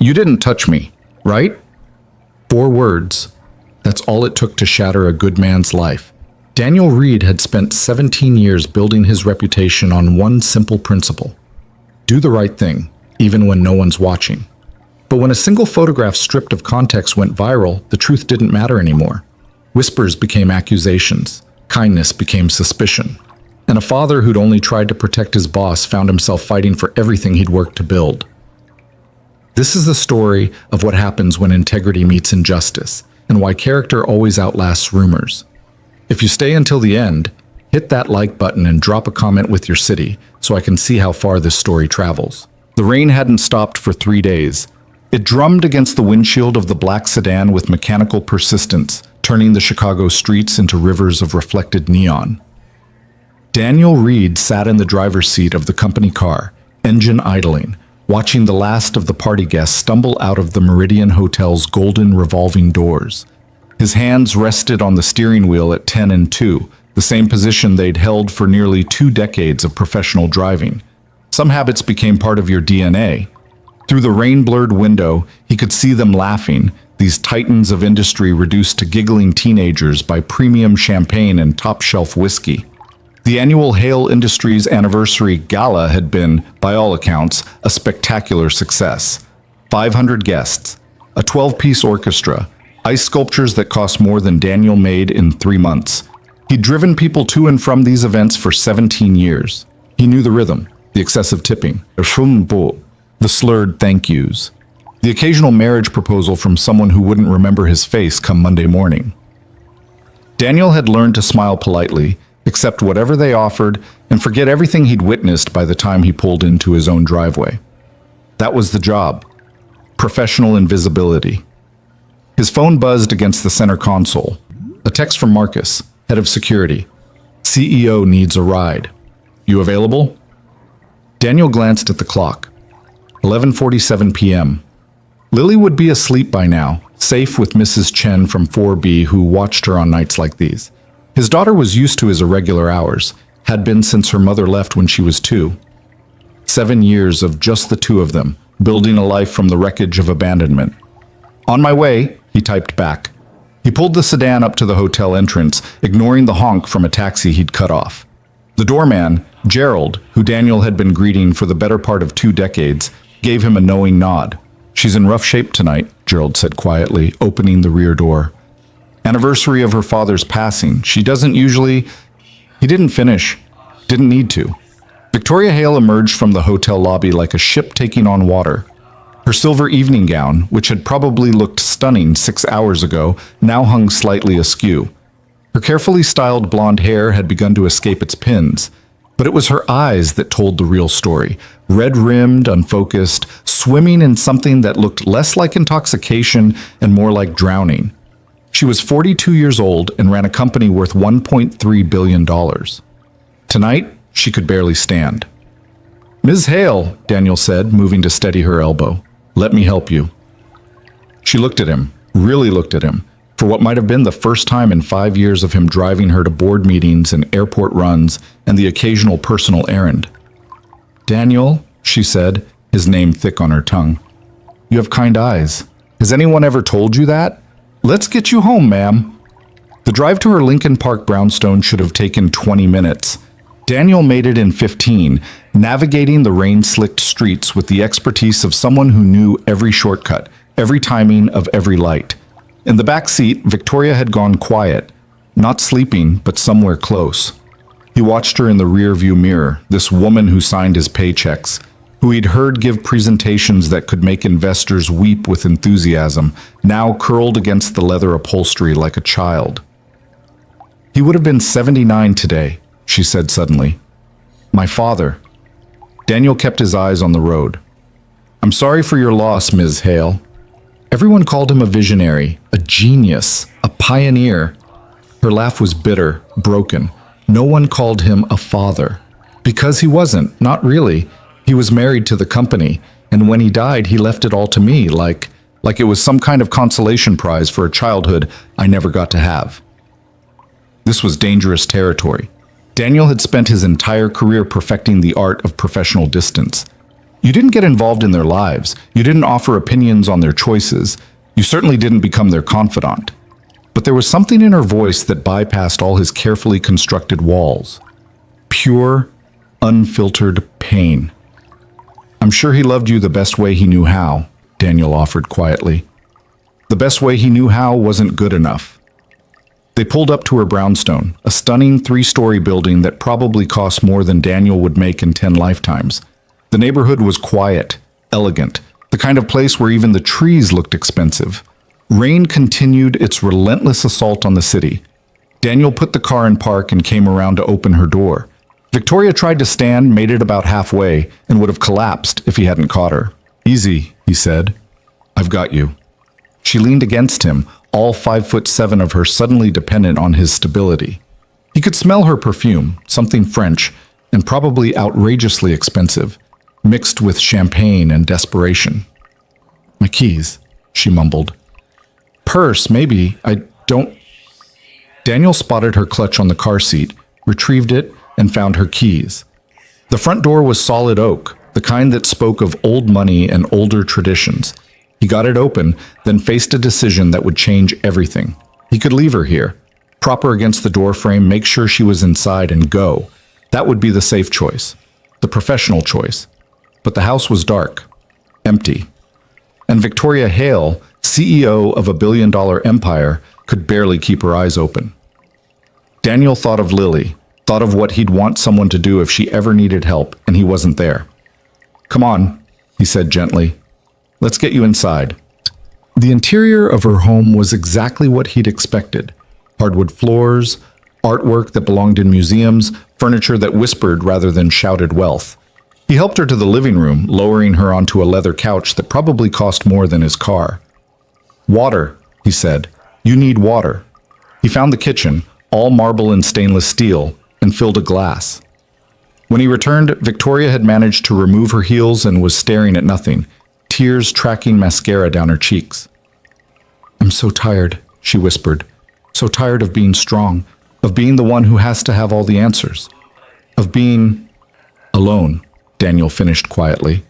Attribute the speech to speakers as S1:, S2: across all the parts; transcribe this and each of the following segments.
S1: You didn't touch me, right? 4 words. That's all it took to shatter a good man's life. Daniel Reed had spent 17 years building his reputation on one simple principle: do the right thing, even when no one's watching. But when a single photograph stripped of context went viral, the truth didn't matter anymore. Whispers became accusations, kindness became suspicion, and a father who'd only tried to protect his boss found himself fighting for everything he'd worked to build. This is the story of what happens when integrity meets injustice, and why character always outlasts rumors. If you stay until the end, hit that like button and drop a comment with your city so I can see how far this story travels. The rain hadn't stopped for 3 days. It drummed against the windshield of the black sedan with mechanical persistence, turning the Chicago streets into rivers of reflected neon. Daniel Reed sat in the driver's seat of the company car, engine idling, watching the last of the party guests stumble out of the Meridian Hotel's golden revolving doors. His hands rested on the steering wheel at 10 and 2, the same position they'd held for nearly 2 decades of professional driving. Some habits became part of your DNA. Through the rain-blurred window, he could see them laughing, these titans of industry reduced to giggling teenagers by premium champagne and top-shelf whiskey. The annual Hale Industries Anniversary Gala had been, by all accounts, a spectacular success. 500 guests, a 12-piece orchestra, ice sculptures that cost more than Daniel made in 3 months. He'd driven people to and from these events for 17 years. He knew the rhythm, the excessive tipping, the slurred thank yous, the occasional marriage proposal from someone who wouldn't remember his face come Monday morning. Daniel had learned to smile politely, accept whatever they offered, and forget everything he'd witnessed by the time he pulled into his own driveway. That was the job. Professional invisibility. His phone buzzed against the center console. A text from Marcus, head of security. CEO needs a ride. You available? Daniel glanced at the clock. 11:47 p.m. Lily would be asleep by now, safe with Mrs. Chen from 4B who watched her on nights like these. His daughter was used to his irregular hours, had been since her mother left when she was 2. 7 years of just the two of them, building a life from the wreckage of abandonment. On my way, he typed back. He pulled the sedan up to the hotel entrance, ignoring the honk from a taxi he'd cut off. The doorman, Gerald, who Daniel had been greeting for the better part of 2 decades, gave him a knowing nod. She's in rough shape tonight, Gerald said quietly, opening the rear door. Anniversary of her father's passing. She doesn't usually... He didn't finish. Didn't need to. Victoria Hale emerged from the hotel lobby like a ship taking on water. Her silver evening gown, which had probably looked stunning 6 hours ago, now hung slightly askew. Her carefully styled blonde hair had begun to escape its pins, but it was her eyes that told the real story. Red-rimmed, unfocused, swimming in something that looked less like intoxication and more like drowning. She was 42 years old and ran a company worth $1.3 billion. Tonight, she could barely stand. Ms. Hale, Daniel said, moving to steady her elbow. Let me help you. She looked at him, really looked at him, for what might have been the first time in 5 years of him driving her to board meetings and airport runs and the occasional personal errand. Daniel, she said, his name thick on her tongue. You have kind eyes. Has anyone ever told you that? Let's get you home, ma'am. The drive to her Lincoln Park brownstone should have taken 20 minutes. Daniel made it in 15, navigating the rain-slicked streets with the expertise of someone who knew every shortcut, every timing of every light. In the back seat, Victoria had gone quiet, not sleeping, but somewhere close. He watched her in the rear-view mirror, this woman who signed his paychecks, who he'd heard give presentations that could make investors weep with enthusiasm, now curled against the leather upholstery like a child. He would have been 79 today, she said suddenly. My father. Daniel kept his eyes on the road. I'm sorry for your loss, Ms. Hale. Everyone called him a visionary, a genius, a pioneer. Her laugh was bitter, broken. No one called him a father. Because he wasn't, not really. He was married to the company, and when he died, he left it all to me, like it was some kind of consolation prize for a childhood I never got to have. This was dangerous territory. Daniel had spent his entire career perfecting the art of professional distance. You didn't get involved in their lives. You didn't offer opinions on their choices. You certainly didn't become their confidant. But there was something in her voice that bypassed all his carefully constructed walls. Pure, unfiltered pain. I'm sure he loved you the best way he knew how, Daniel offered quietly. The best way he knew how wasn't good enough. They pulled up to her brownstone, a stunning 3-story building that probably cost more than Daniel would make in 10 lifetimes. The neighborhood was quiet, elegant, the kind of place where even the trees looked expensive. Rain continued its relentless assault on the city. Daniel put the car in park and came around to open her door. Victoria tried to stand, made it about halfway, and would have collapsed if he hadn't caught her. Easy, he said. I've got you. She leaned against him, all 5'7" of her suddenly dependent on his stability. He could smell her perfume, something French, and probably outrageously expensive, mixed with champagne and desperation. My keys, she mumbled. Purse, maybe. I don't... Daniel spotted her clutch on the car seat, retrieved it, and found her keys. The front door was solid oak, the kind that spoke of old money and older traditions. He got it open, then faced a decision that would change everything. He could leave her here, prop her against the doorframe, make sure she was inside, and go. That would be the safe choice, the professional choice. But the house was dark, empty. And Victoria Hale, CEO of a billion-dollar empire, could barely keep her eyes open. Daniel thought of Lily, thought of what he'd want someone to do if she ever needed help, and he wasn't there. Come on, he said gently. Let's get you inside. The interior of her home was exactly what he'd expected. Hardwood floors, artwork that belonged in museums, furniture that whispered rather than shouted wealth. He helped her to the living room, lowering her onto a leather couch that probably cost more than his car. Water, he said. You need water. He found the kitchen, all marble and stainless steel, and filled a glass. When he returned, Victoria had managed to remove her heels and was staring at nothing, tears tracking mascara down her cheeks. I'm so tired, she whispered. So tired of being strong, of being the one who has to have all the answers. Of being alone, Daniel finished quietly.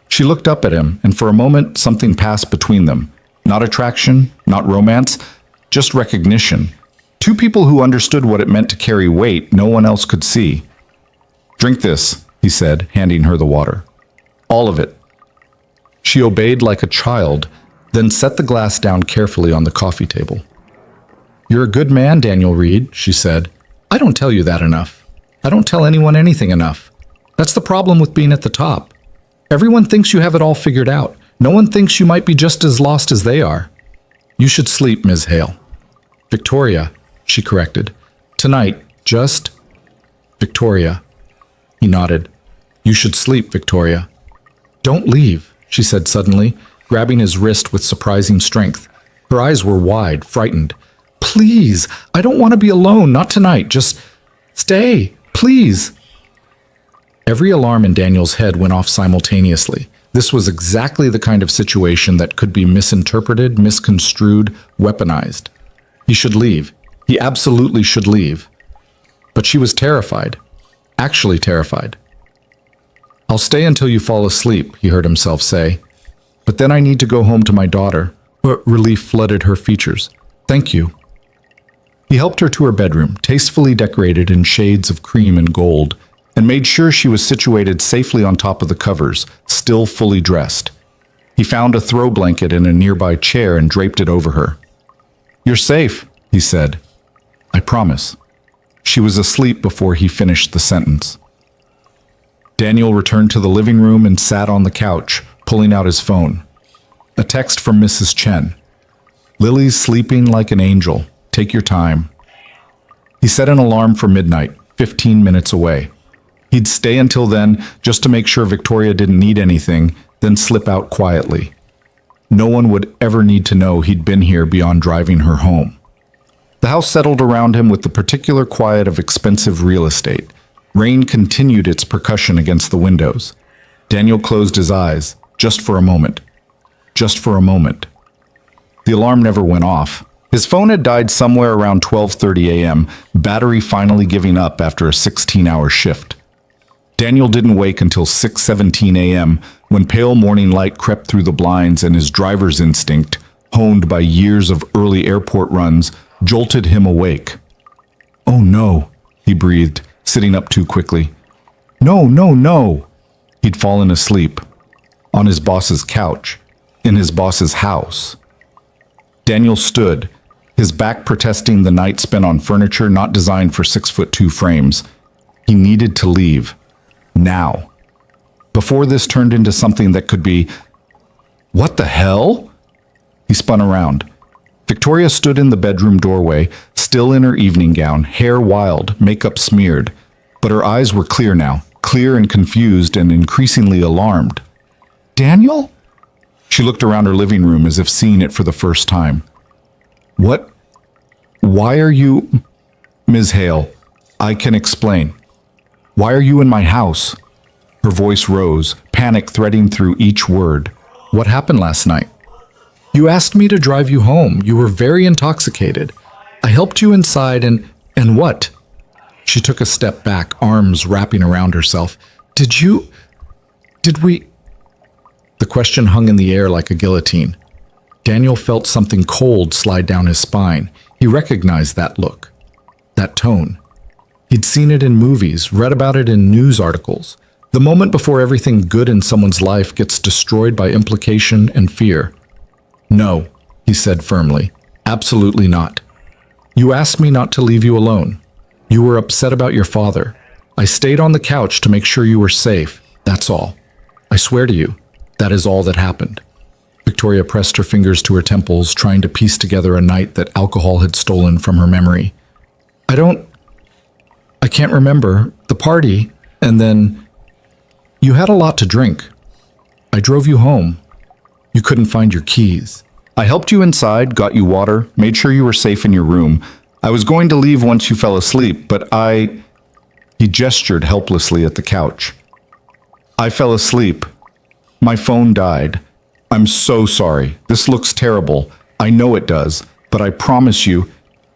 S1: She looked up at him, and for a moment something passed between them. Not attraction, not romance, just recognition. Two people who understood what it meant to carry weight no one else could see. Drink this, he said, handing her the water. All of it. She obeyed like a child, then set the glass down carefully on the coffee table. You're a good man, Daniel Reed, she said. I don't tell you that enough. I don't tell anyone anything enough. That's the problem with being at the top. Everyone thinks you have it all figured out. No one thinks you might be just as lost as they are. You should sleep, Ms. Hale. Victoria, she corrected. Tonight, just... Victoria. He nodded. You should sleep, Victoria. Don't leave, she said suddenly, grabbing his wrist with surprising strength. Her eyes were wide, frightened. Please, I don't want to be alone, not tonight. Just stay, please. Every alarm in Daniel's head went off simultaneously. This was exactly the kind of situation that could be misinterpreted, misconstrued, weaponized. He should leave. He absolutely should leave. But she was terrified. Actually terrified. I'll stay until you fall asleep, he heard himself say. But then I need to go home to my daughter. Relief flooded her features. Thank you. He helped her to her bedroom, tastefully decorated in shades of cream and gold, and made sure she was situated safely on top of the covers, still fully dressed. He found a throw blanket in a nearby chair and draped it over her. You're safe, he said. I promise. She was asleep before he finished the sentence. Daniel returned to the living room and sat on the couch, pulling out his phone. A text from Mrs. Chen. Lily's sleeping like an angel. Take your time. He set an alarm for midnight, 15 minutes away. He'd stay until then, just to make sure Victoria didn't need anything, then slip out quietly. No one would ever need to know he'd been here beyond driving her home. The house settled around him with the particular quiet of expensive real estate. Rain continued its percussion against the windows. Daniel closed his eyes, just for a moment. Just for a moment. The alarm never went off. His phone had died somewhere around 12:30 a.m., battery finally giving up after a 16-hour shift. Daniel didn't wake until 6:17 a.m. when pale morning light crept through the blinds and his driver's instinct, honed by years of early airport runs, jolted him awake. "Oh no," he breathed, sitting up too quickly. "No, no, no." He'd fallen asleep. On his boss's couch. In his boss's house. Daniel stood, his back protesting the night spent on furniture not designed for 6'2" frames. He needed to leave. Now. Before this turned into something that could be... What the hell? He spun around. Victoria stood in the bedroom doorway, still in her evening gown, hair wild, makeup smeared. But her eyes were clear now, clear and confused and increasingly alarmed. "Daniel?" She looked around her living room as if seeing it for the first time. "What? Why are you..." "Ms. Hale, I can explain. Why are you in my house?" Her voice rose, panic threading through each word. "What happened last night?" "You asked me to drive you home. You were very intoxicated. I helped you inside and what?" She took a step back, arms wrapping around herself. Did we... The question hung in the air like a guillotine. Daniel felt something cold slide down his spine. He recognized that look, that tone. He'd seen it in movies, read about it in news articles. The moment before everything good in someone's life gets destroyed by implication and fear. "No," he said firmly. "Absolutely not. You asked me not to leave you alone. You were upset about your father. I stayed on the couch to make sure you were safe. That's all. I swear to you, that is all that happened." Victoria pressed her fingers to her temples, trying to piece together a night that alcohol had stolen from her memory. I can't remember. The party, and then... You had a lot to drink. I drove you home. You couldn't find your keys. I helped you inside, got you water, made sure you were safe in your room. I was going to leave once you fell asleep, but He gestured helplessly at the couch. "I fell asleep. My phone died. I'm so sorry. This looks terrible. I know it does, but I promise you,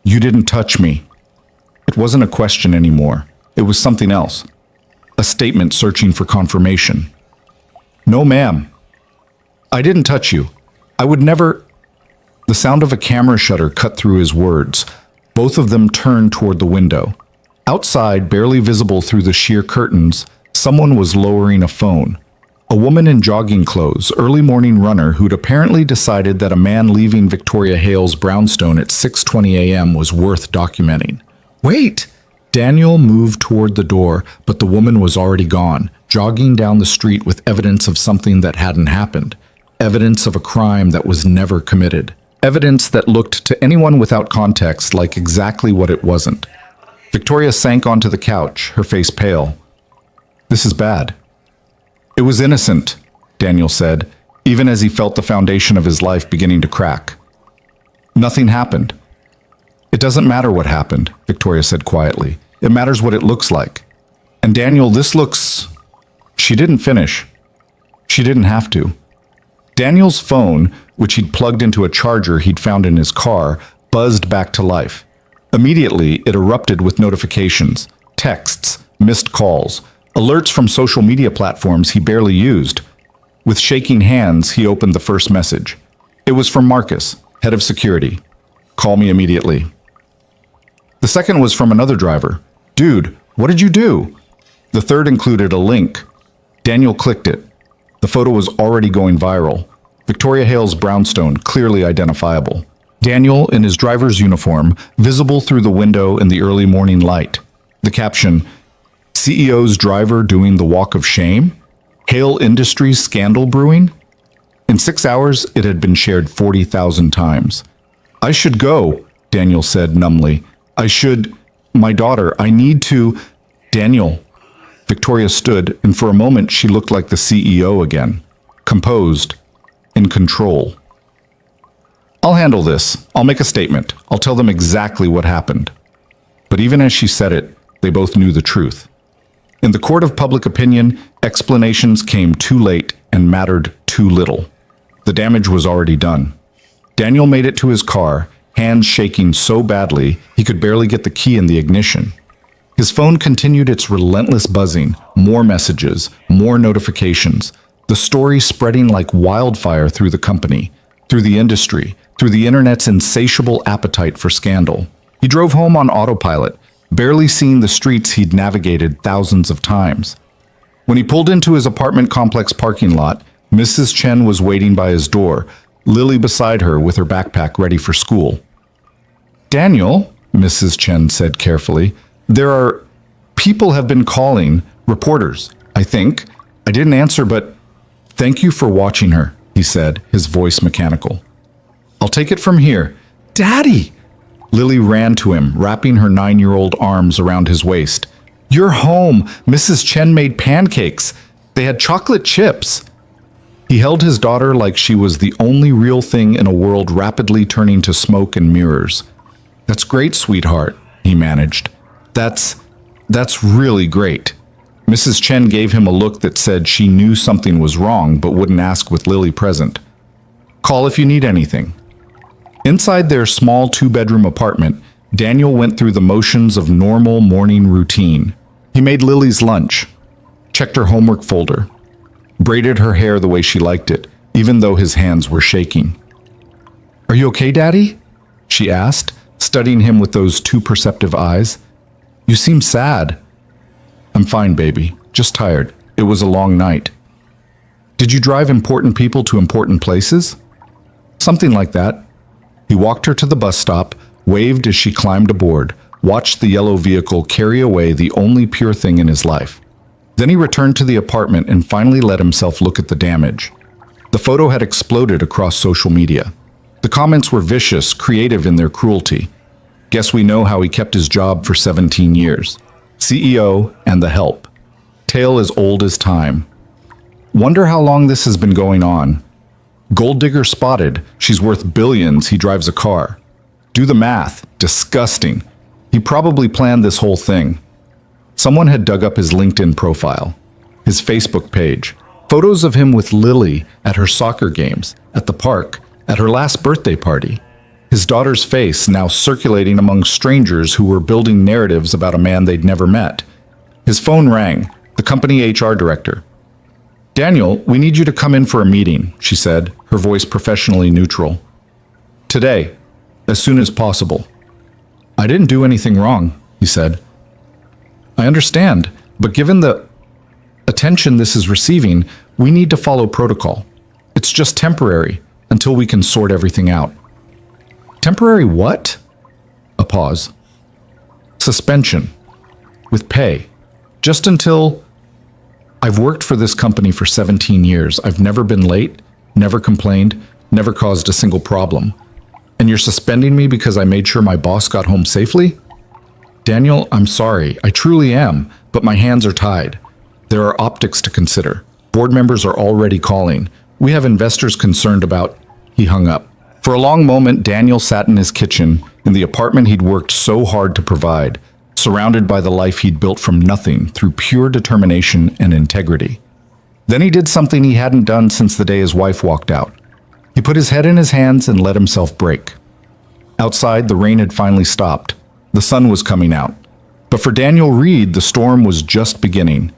S1: you didn't touch me." It wasn't a question anymore. It was something else. A statement searching for confirmation. "No, ma'am. I didn't touch you. I would never..." The sound of a camera shutter cut through his words. Both of them turned toward the window. Outside, barely visible through the sheer curtains, someone was lowering a phone. A woman in jogging clothes, early morning runner who'd apparently decided that a man leaving Victoria Hale's brownstone at 6:20 a.m. was worth documenting. "Wait!" Daniel moved toward the door, but the woman was already gone, jogging down the street with evidence of something that hadn't happened. Evidence of a crime that was never committed. Evidence that looked to anyone without context like exactly what it wasn't. Victoria sank onto the couch, her face pale. "This is bad." "It was innocent," Daniel said, even as he felt the foundation of his life beginning to crack. "Nothing happened." "It doesn't matter what happened," Victoria said quietly. "It matters what it looks like. And Daniel, this looks..." She didn't finish. She didn't have to. Daniel's phone, which he'd plugged into a charger he'd found in his car, buzzed back to life. Immediately, it erupted with notifications, texts, missed calls, alerts from social media platforms he barely used. With shaking hands, he opened the first message. It was from Marcus, head of security. "Call me immediately." The second was from another driver. "Dude, what did you do?" The third included a link. Daniel clicked it. The photo was already going viral. Victoria Hale's brownstone, clearly identifiable. Daniel, in his driver's uniform, visible through the window in the early morning light. The caption, "CEO's driver doing the walk of shame? Hale Industries scandal brewing?" In 6 hours, it had been shared 40,000 times. "I should go," Daniel said numbly. My daughter, I need to..." "Daniel." Victoria stood, and for a moment she looked like the CEO again. Composed. In control. "I'll handle this. I'll make a statement. I'll tell them exactly what happened." But even as she said it, they both knew the truth. In the court of public opinion, explanations came too late and mattered too little. The damage was already done. Daniel made it to his car, hands shaking so badly he could barely get the key in the ignition. His phone continued its relentless buzzing, more messages, more notifications, the story spreading like wildfire through the company, through the industry, through the internet's insatiable appetite for scandal. He drove home on autopilot, barely seeing the streets he'd navigated thousands of times. When he pulled into his apartment complex parking lot, Mrs. Chen was waiting by his door, Lily beside her with her backpack ready for school. "Daniel," Mrs. Chen said carefully, people have been calling, reporters, I think. I didn't answer, but thank you for watching her," he said, his voice mechanical. "I'll take it from here." "Daddy!" Lily ran to him, wrapping her 9-year-old arms around his waist. "You're home. Mrs. Chen made pancakes. They had chocolate chips." He held his daughter like she was the only real thing in a world rapidly turning to smoke and mirrors. "That's great, sweetheart," he managed. That's really great." Mrs. Chen gave him a look that said she knew something was wrong but wouldn't ask with Lily present. "Call if you need anything." Inside their small 2-bedroom apartment, Daniel went through the motions of normal morning routine. He made Lily's lunch, checked her homework folder, braided her hair the way she liked it, even though his hands were shaking. "Are you okay, Daddy?" she asked, studying him with those too perceptive eyes. "You seem sad." "I'm fine, baby. Just tired. It was a long night." "Did you drive important people to important places?" "Something like that." He walked her to the bus stop, waved as she climbed aboard, watched the yellow vehicle carry away the only pure thing in his life. Then he returned to the apartment and finally let himself look at the damage. The photo had exploded across social media. The comments were vicious, creative in their cruelty. Guess we know how he kept his job for 17 years. CEO and the help. Tale as old as time. Wonder how long this has been going on. Gold digger spotted. She's worth billions. He drives a car. Do the math. Disgusting. He probably planned this whole thing. Someone had dug up his LinkedIn profile, his Facebook page, photos of him with Lily at her soccer games, at the park, at her last birthday party. His daughter's face now circulating among strangers who were building narratives about a man they'd never met. His phone rang, the company HR director. "Daniel, we need you to come in for a meeting," she said, her voice professionally neutral. "Today, as soon as possible." "I didn't do anything wrong," he said. "I understand, but given the attention this is receiving, we need to follow protocol. It's just temporary, until we can sort everything out." "Temporary what?" A pause. "Suspension. With pay. Just until... I've worked for this company for 17 years. I've never been late, never complained, never caused a single problem. And you're suspending me because I made sure my boss got home safely?" "Daniel, I'm sorry. I truly am, but my hands are tied. There are optics to consider. Board members are already calling. We have investors concerned about..." He hung up. For a long moment, Daniel sat in his kitchen, in the apartment he'd worked so hard to provide, surrounded by the life he'd built from nothing through pure determination and integrity. Then he did something he hadn't done since the day his wife walked out. He put his head in his hands and let himself break. Outside, the rain had finally stopped. The sun was coming out. But for Daniel Reed, the storm was just beginning.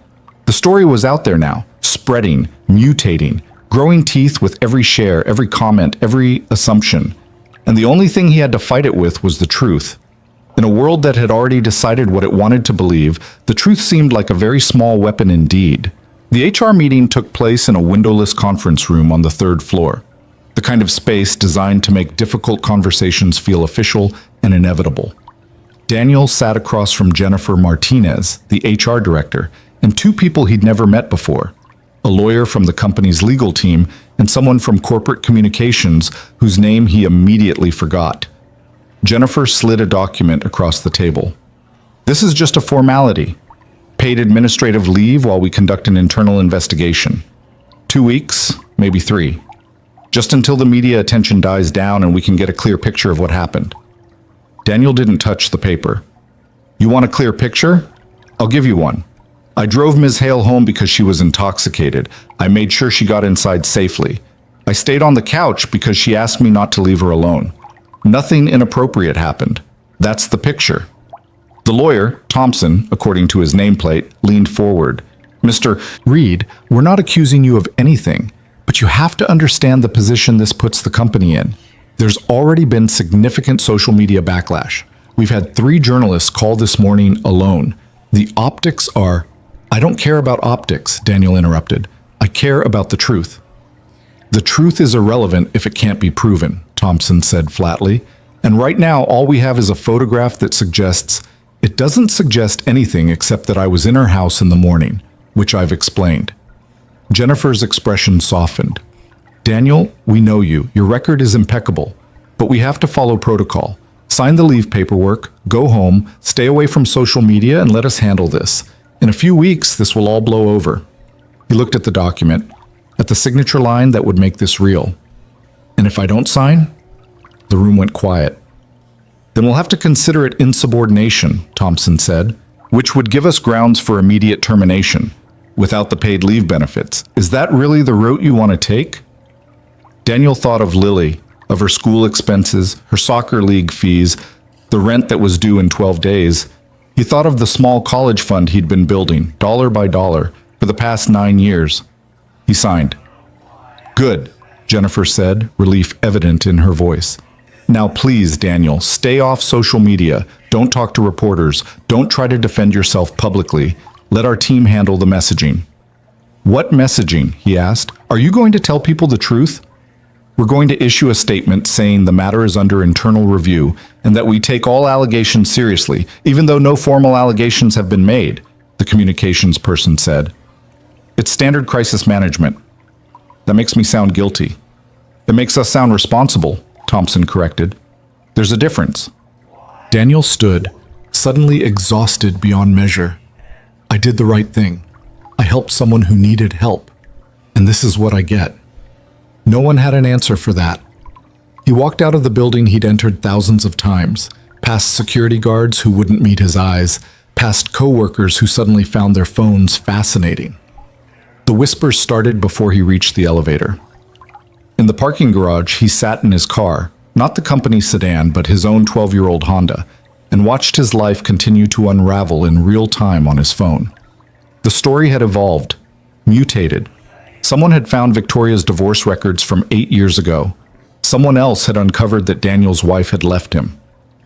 S1: The story was out there now, spreading, mutating, growing teeth with every share, every comment, every assumption. And the only thing he had to fight it with was the truth. In a world that had already decided what it wanted to believe, the truth seemed like a very small weapon indeed. The HR meeting took place in a windowless conference room on the 3rd floor, the kind of space designed to make difficult conversations feel official and inevitable. Daniel sat across from Jennifer Martinez, the HR director, and 2 people he'd never met before. A lawyer from the company's legal team, and someone from corporate communications whose name he immediately forgot. Jennifer slid a document across the table. "This is just a formality. Paid administrative leave while we conduct an internal investigation. 2 weeks, maybe 3. Just until the media attention dies down and we can get a clear picture of what happened." Daniel didn't touch the paper. "You want a clear picture? I'll give you one. I drove Ms. Hale home because she was intoxicated. I made sure she got inside safely. I stayed on the couch because she asked me not to leave her alone. Nothing inappropriate happened. That's the picture." The The lawyer, Thompson, according to his nameplate, leaned forward. Mr. Reed, we're not accusing you of anything, but you have to understand the position this puts the company in. There's already been significant social media backlash. We've had 3 journalists call this morning alone. The optics are... I don't care about optics, Daniel interrupted. I care about the truth. The truth is irrelevant if it can't be proven, Thompson said flatly. And right now, all we have is a photograph that suggests... It doesn't suggest anything except that I was in her house in the morning, which I've explained. Jennifer's expression softened. Daniel, we know you. Your record is impeccable. But we have to follow protocol. Sign the leave paperwork, go home, stay away from social media, and let us handle this. In a few weeks, this will all blow over. He looked at the document, at the signature line that would make this real. And if I don't sign? The room went quiet. Then we'll have to consider it insubordination, Thompson said, which would give us grounds for immediate termination, without the paid leave benefits. Is that really the route you want to take? Daniel thought of Lily, of her school expenses, her soccer league fees, the rent that was due in 12 days. He thought of the small college fund he'd been building, dollar by dollar, for the past 9 years. He signed. Good, Jennifer said, relief evident in her voice. Now please, Daniel, stay off social media. Don't talk to reporters. Don't try to defend yourself publicly. Let our team handle the messaging. What messaging? He asked. Are you going to tell people the truth? We're going to issue a statement saying the matter is under internal review and that we take all allegations seriously, even though no formal allegations have been made, the communications person said. It's standard crisis management. That makes me sound guilty. It makes us sound responsible, Thompson corrected. There's a difference. Daniel stood, suddenly exhausted beyond measure. I did the right thing. I helped someone who needed help. And this is what I get. No one had an answer for that. He walked out of the building he'd entered thousands of times, past security guards who wouldn't meet his eyes, past co-workers who suddenly found their phones fascinating. The whispers started before he reached the elevator. In the parking garage, he sat in his car, not the company sedan, but his own 12-year-old Honda, and watched his life continue to unravel in real time on his phone. The story had evolved, mutated. Someone had found Victoria's divorce records from 8 years ago. Someone else had uncovered that Daniel's wife had left him.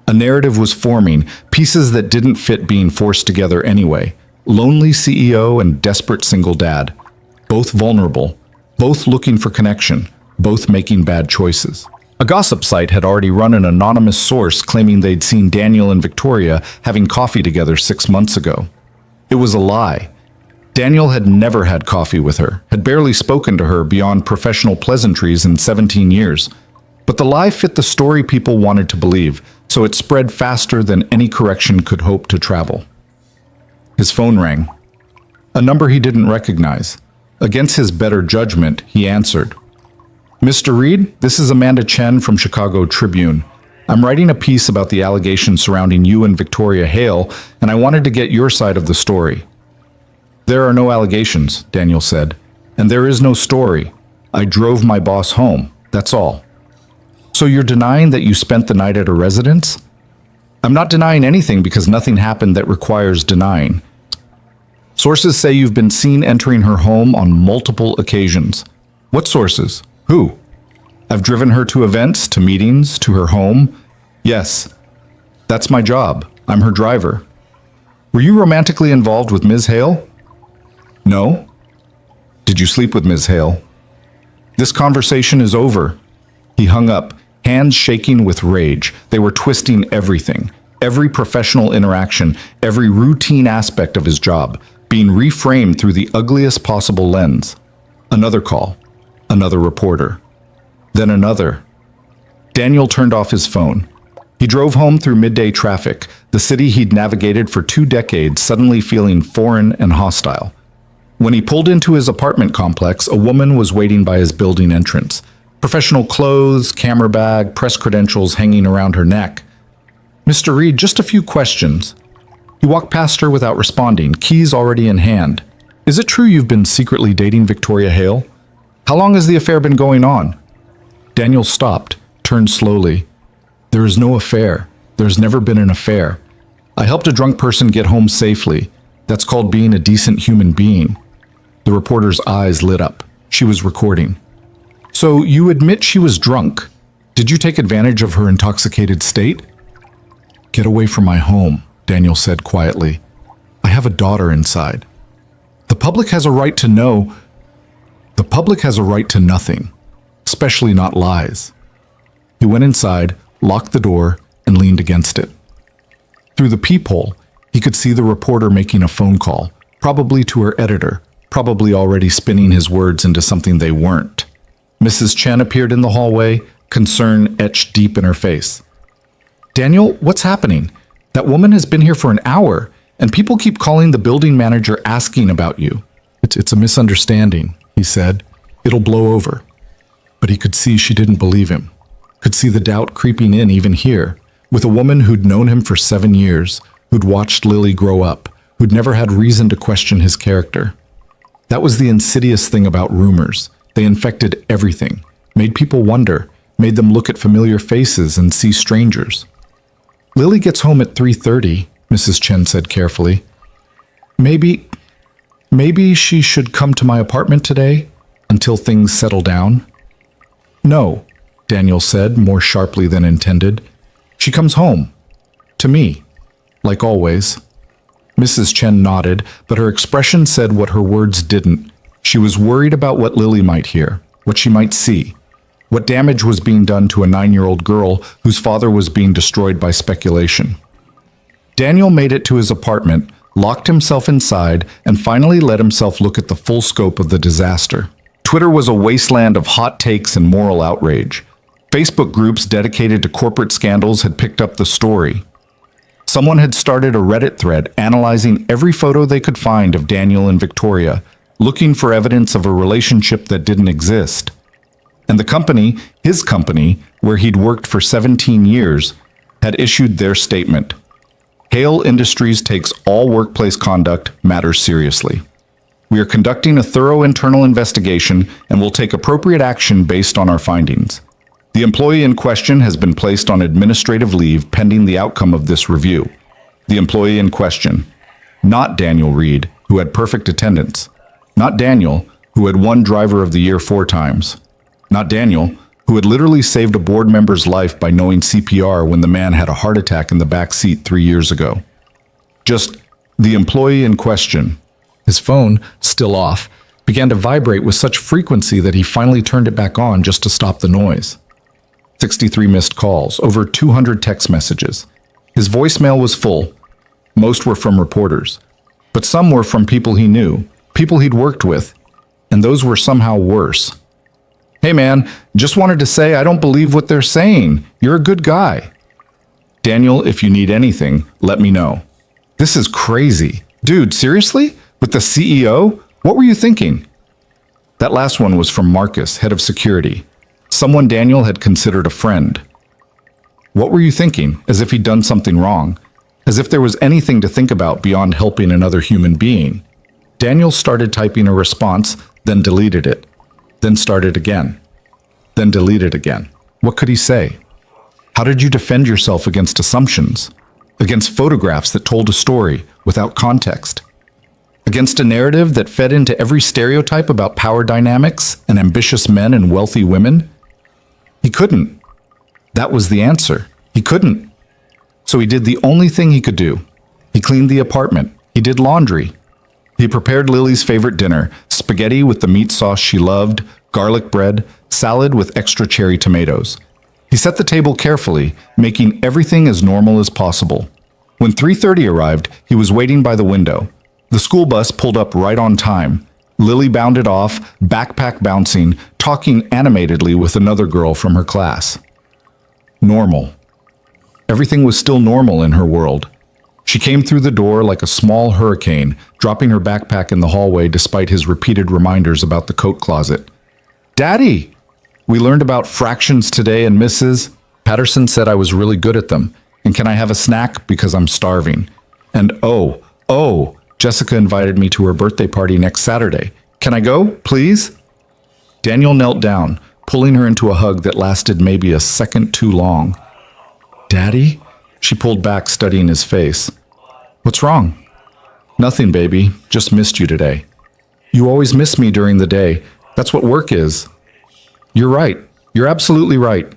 S1: A narrative was forming, pieces that didn't fit being forced together anyway. Lonely CEO and desperate single dad. Both vulnerable, both looking for connection, both making bad choices. A gossip site had already run an anonymous source claiming they'd seen Daniel and Victoria having coffee together 6 months ago. It was a lie. Daniel had never had coffee with her, had barely spoken to her beyond professional pleasantries in 17 years. But the lie fit the story people wanted to believe, so it spread faster than any correction could hope to travel. His phone rang. A number he didn't recognize. Against his better judgment, he answered. Mr. Reed, this is Amanda Chen from Chicago Tribune. I'm writing a piece about the allegations surrounding you and Victoria Hale, and I wanted to get your side of the story. There are no allegations, Daniel said, and there is no story. I drove my boss home, that's all. So you're denying that you spent the night at a residence? I'm not denying anything because nothing happened that requires denying. Sources say you've been seen entering her home on multiple occasions. What sources? Who? I've driven her to events, to meetings, to her home. Yes, that's my job. I'm her driver. Were you romantically involved with Ms. Hale? No. Did you sleep with Ms. Hale? This conversation is over. He hung up, hands shaking with rage. They were twisting everything, every professional interaction, every routine aspect of his job, being reframed through the ugliest possible lens. Another call, another reporter, then another. Daniel turned off his phone. He drove home through midday traffic, the city he'd navigated for 2 decades suddenly feeling foreign and hostile. When he pulled into his apartment complex, a woman was waiting by his building entrance. Professional clothes, camera bag, press credentials hanging around her neck. Mr. Reed, just a few questions. He walked past her without responding, keys already in hand. Is it true you've been secretly dating Victoria Hale? How long has the affair been going on? Daniel stopped, turned slowly. There is no affair. There's never been an affair. I helped a drunk person get home safely. That's called being a decent human being." The reporter's eyes lit up. She was recording. "So you admit she was drunk. Did you take advantage of her intoxicated state?" "Get away from my home," Daniel said quietly. "I have a daughter inside." The public has a right to know. The public has a right to nothing, especially not lies. He went inside, locked the door, and leaned against it. Through the peephole, he could see the reporter making a phone call, probably to her editor, probably already spinning his words into something they weren't. Mrs. Chen appeared in the hallway, concern etched deep in her face. "Daniel, what's happening? That woman has been here for an hour, and people keep calling the building manager asking about you." It's a misunderstanding," he said. "It'll blow over." But he could see she didn't believe him. Could see the doubt creeping in even here, with a woman who'd known him for 7 years, who'd watched Lily grow up, who'd never had reason to question his character. That was the insidious thing about rumors. They infected everything, made people wonder, made them look at familiar faces and see strangers. "Lily gets home at 3:30, Mrs. Chen said carefully. Maybe she should come to my apartment today, until things settle down." "No," Daniel said, more sharply than intended. "She comes home. To me. Like always." Mrs. Chen nodded, but her expression said what her words didn't. She was worried about what Lily might hear, what she might see, what damage was being done to a 9-year-old girl whose father was being destroyed by speculation. Daniel made it to his apartment, locked himself inside, and finally let himself look at the full scope of the disaster. Twitter was a wasteland of hot takes and moral outrage. Facebook groups dedicated to corporate scandals had picked up the story. Someone had started a Reddit thread analyzing every photo they could find of Daniel and Victoria, looking for evidence of a relationship that didn't exist. And the company, his company, where he'd worked for 17 years, had issued their statement. Hale Industries takes all workplace conduct matters seriously. We are conducting a thorough internal investigation and will take appropriate action based on our findings. The employee in question has been placed on administrative leave pending the outcome of this review. The employee in question, not Daniel Reed, who had perfect attendance. Not Daniel, who had won Driver of the Year 4 times. Not Daniel, who had literally saved a board member's life by knowing CPR when the man had a heart attack in the back seat 3 years ago. Just the employee in question. His phone, still off, began to vibrate with such frequency that he finally turned it back on just to stop the noise. 63 missed calls, over 200 text messages. His voicemail was full. Most were from reporters, but some were from people he knew, people he'd worked with, and those were somehow worse. "Hey man, just wanted to say I don't believe what they're saying. You're a good guy. Daniel, if you need anything, let me know." "This is crazy. Dude, seriously? With the CEO? What were you thinking?" That last one was from Marcus, head of security. Someone Daniel had considered a friend. What were you thinking? As if he'd done something wrong. As if there was anything to think about beyond helping another human being. Daniel started typing a response, then deleted it. Then started again. Then deleted again. What could he say? How did you defend yourself against assumptions? Against photographs that told a story without context? Against a narrative that fed into every stereotype about power dynamics and ambitious men and wealthy women? He couldn't. That was the answer. He couldn't. So he did the only thing he could do. He cleaned the apartment. He did laundry. He prepared Lily's favorite dinner, spaghetti with the meat sauce she loved, garlic bread, salad with extra cherry tomatoes. He set the table carefully, making everything as normal as possible. When 3:30 arrived, he was waiting by the window. The school bus pulled up right on time. Lily bounded off, backpack bouncing, talking animatedly with another girl from her class. Normal. Everything was still normal in her world. She came through the door like a small hurricane, dropping her backpack in the hallway despite his repeated reminders about the coat closet. "Daddy! We learned about fractions today and Mrs. Patterson said I was really good at them. And can I have a snack because I'm starving? And oh, Jessica invited me to her birthday party next Saturday. Can I go, please?" Daniel knelt down, pulling her into a hug that lasted maybe a second too long. "Daddy?" She pulled back, studying his face. What's wrong? Nothing, baby. Just missed you today. You always miss me during the day. That's what work is. You're right. You're absolutely right.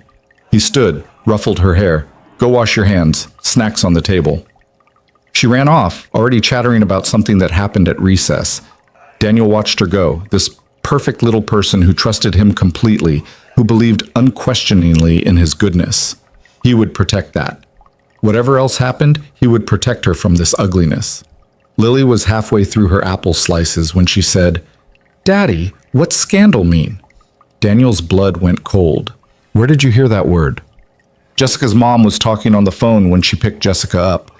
S1: He stood, ruffled her hair. Go wash your hands. Snacks on the table. She ran off, already chattering about something that happened at recess. Daniel watched her go, this perfect little person who trusted him completely, who believed unquestioningly in his goodness. He would protect that. Whatever else happened, he would protect her from this ugliness. Lily was halfway through her apple slices when she said, "Daddy, what's scandal mean?" Daniel's blood went cold. Where did you hear that word? Jessica's mom was talking on the phone when she picked Jessica up.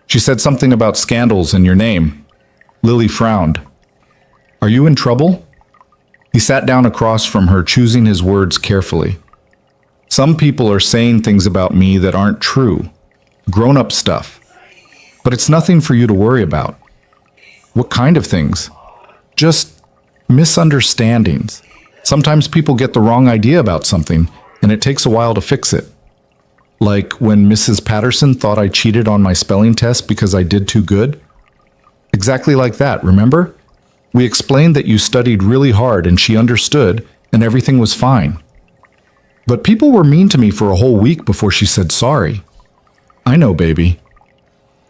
S1: She said something about scandals and your name. Lily frowned. Are you in trouble? He sat down across from her, choosing his words carefully. Some people are saying things about me that aren't true. Grown-up stuff. But it's nothing for you to worry about. What kind of things? Just misunderstandings. Sometimes people get the wrong idea about something, and it takes a while to fix it. Like when Mrs. Patterson thought I cheated on my spelling test because I did too good? Exactly like that, remember? We explained that you studied really hard and she understood, and everything was fine. But people were mean to me for a whole week before she said sorry. I know, baby.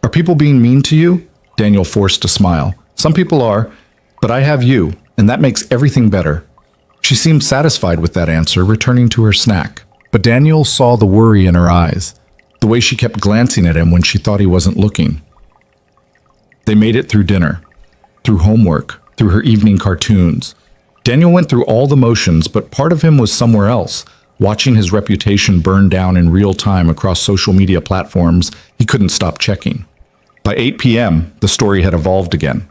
S1: Are people being mean to you? Daniel forced a smile. Some people are, but I have you, and that makes everything better. She seemed satisfied with that answer, returning to her snack. But Daniel saw the worry in her eyes, the way she kept glancing at him when she thought he wasn't looking. They made it through dinner, through homework, through her evening cartoons. Daniel went through all the motions, but part of him was somewhere else, watching his reputation burn down in real time across social media platforms he couldn't stop checking. By 8 p.m., the story had evolved again.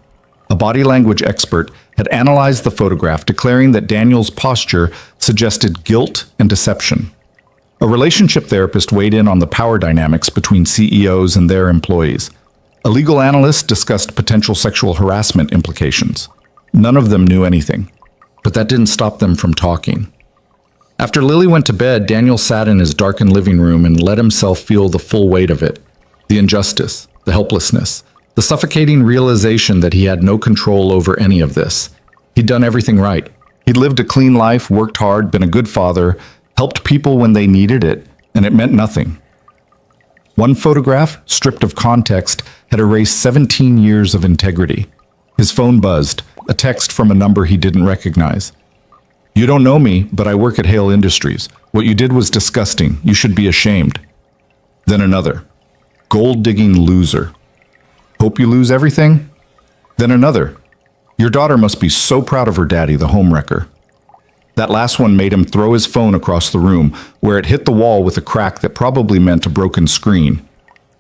S1: A body language expert had analyzed the photograph, declaring that Daniel's posture suggested guilt and deception. A relationship therapist weighed in on the power dynamics between CEOs and their employees. A legal analyst discussed potential sexual harassment implications. None of them knew anything, but that didn't stop them from talking. After Lily went to bed, Daniel sat in his darkened living room and let himself feel the full weight of it. The injustice, the helplessness, the suffocating realization that he had no control over any of this. He'd done everything right. He'd lived a clean life, worked hard, been a good father, helped people when they needed it, and it meant nothing. One photograph, stripped of context, had erased 17 years of integrity. His phone buzzed, a text from a number he didn't recognize. You don't know me, but I work at Hale Industries. What you did was disgusting. You should be ashamed. Then another. Gold-digging loser. Hope you lose everything? Then another. Your daughter must be so proud of her daddy, the homewrecker. That last one made him throw his phone across the room, where it hit the wall with a crack that probably meant a broken screen.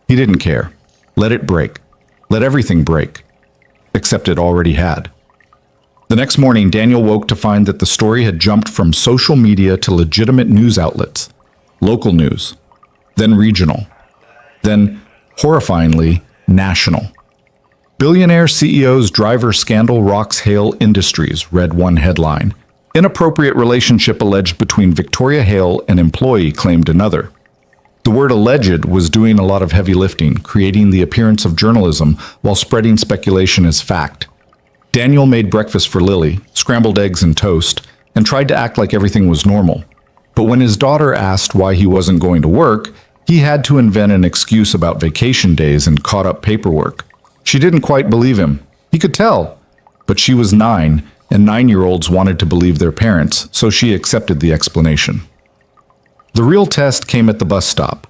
S1: He didn't care. Let it break. Let everything break. Except it already had. The next morning, Daniel woke to find that the story had jumped from social media to legitimate news outlets. Local news. Then regional. Then, horrifyingly, national. Billionaire CEO's driver scandal rocks Hale Industries, read one headline. Inappropriate relationship alleged between Victoria Hale and employee, claimed another. The word alleged was doing a lot of heavy lifting, creating the appearance of journalism while spreading speculation as fact. Daniel made breakfast for Lily, scrambled eggs and toast, and tried to act like everything was normal. But when his daughter asked why he wasn't going to work, he had to invent an excuse about vacation days and caught up paperwork. She didn't quite believe him. He could tell. But she was 9, and 9-year-olds wanted to believe their parents, so she accepted the explanation. The real test came at the bus stop.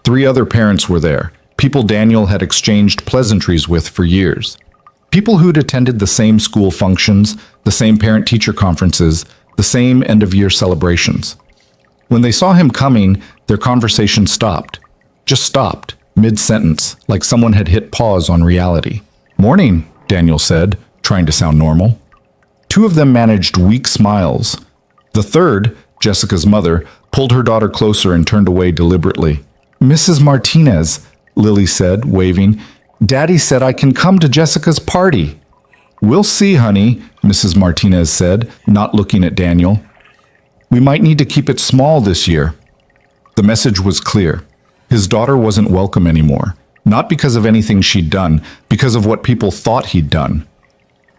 S1: 3 other parents were there, people Daniel had exchanged pleasantries with for years. People who'd attended the same school functions, the same parent-teacher conferences, the same end-of-year celebrations. When they saw him coming, their conversation stopped. Just stopped, mid-sentence, like someone had hit pause on reality. "Morning," Daniel said, trying to sound normal. 2 of them managed weak smiles. The third, Jessica's mother, pulled her daughter closer and turned away deliberately. "Mrs. Martinez," Lily said, waving, "Daddy said I can come to Jessica's party." "We'll see, honey," Mrs. Martinez said, not looking at Daniel. "We might need to keep it small this year." The message was clear. His daughter wasn't welcome anymore. Not because of anything she'd done, because of what people thought he'd done.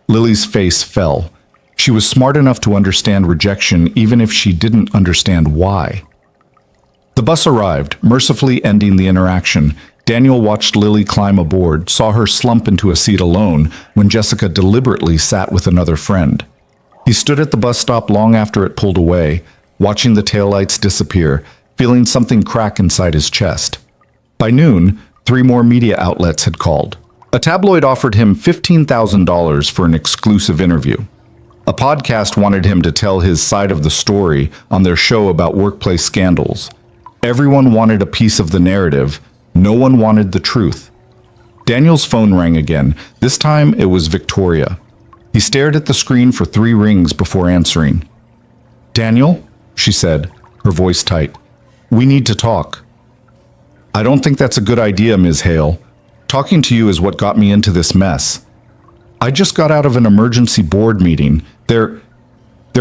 S1: Lily's face fell. She was smart enough to understand rejection even if she didn't understand why. The bus arrived, mercifully ending the interaction. Daniel watched Lily climb aboard, saw her slump into a seat alone when Jessica deliberately sat with another friend. He stood at the bus stop long after it pulled away, watching the taillights disappear, feeling something crack inside his chest. By noon, 3 more media outlets had called. A tabloid offered him $15,000 for an exclusive interview. A podcast wanted him to tell his side of the story on their show about workplace scandals. Everyone wanted a piece of the narrative. No one wanted the truth. Daniel's phone rang again. This time it was Victoria. He stared at the screen for 3 rings before answering. "Daniel?" she said, her voice tight. "We need to talk." "I don't think that's a good idea, Ms. Hale. Talking to you is what got me into this mess. I just got out of an emergency board meeting. They're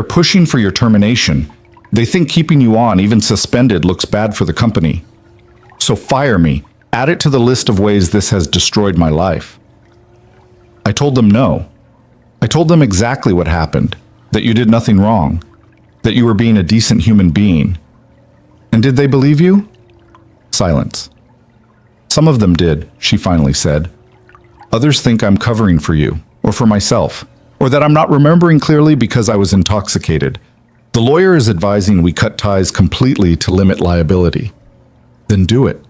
S1: pushing for your termination. They think keeping you on, even suspended, looks bad for the company. So fire me. Add it to the list of ways this has destroyed my life." I told them no. I told them exactly what happened, that you did nothing wrong, that you were being a decent human being. And did they believe you? Silence. "Some of them did," she finally said. "Others think I'm covering for you, or for myself, or that I'm not remembering clearly because I was intoxicated. The lawyer is advising we cut ties completely to limit liability." "Then do it."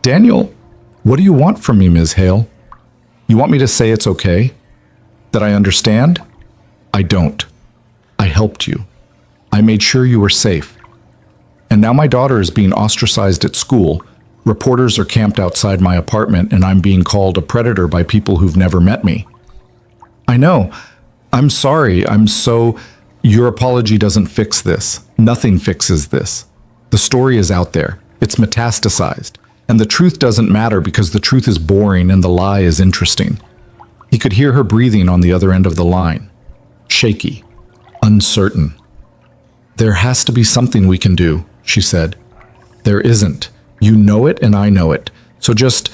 S1: "Daniel, what do you want from me, Ms. Hale? You want me to say it's okay? That I understand? I don't. I helped you. I made sure you were safe. And now my daughter is being ostracized at school. Reporters are camped outside my apartment and I'm being called a predator by people who've never met me. I know. I'm sorry. Your apology doesn't fix this. Nothing fixes this. The story is out there. It's metastasized. And the truth doesn't matter because the truth is boring and the lie is interesting." He could hear her breathing on the other end of the line. Shaky. Uncertain. "There has to be something we can do," she said. "There isn't. You know it and I know it. So just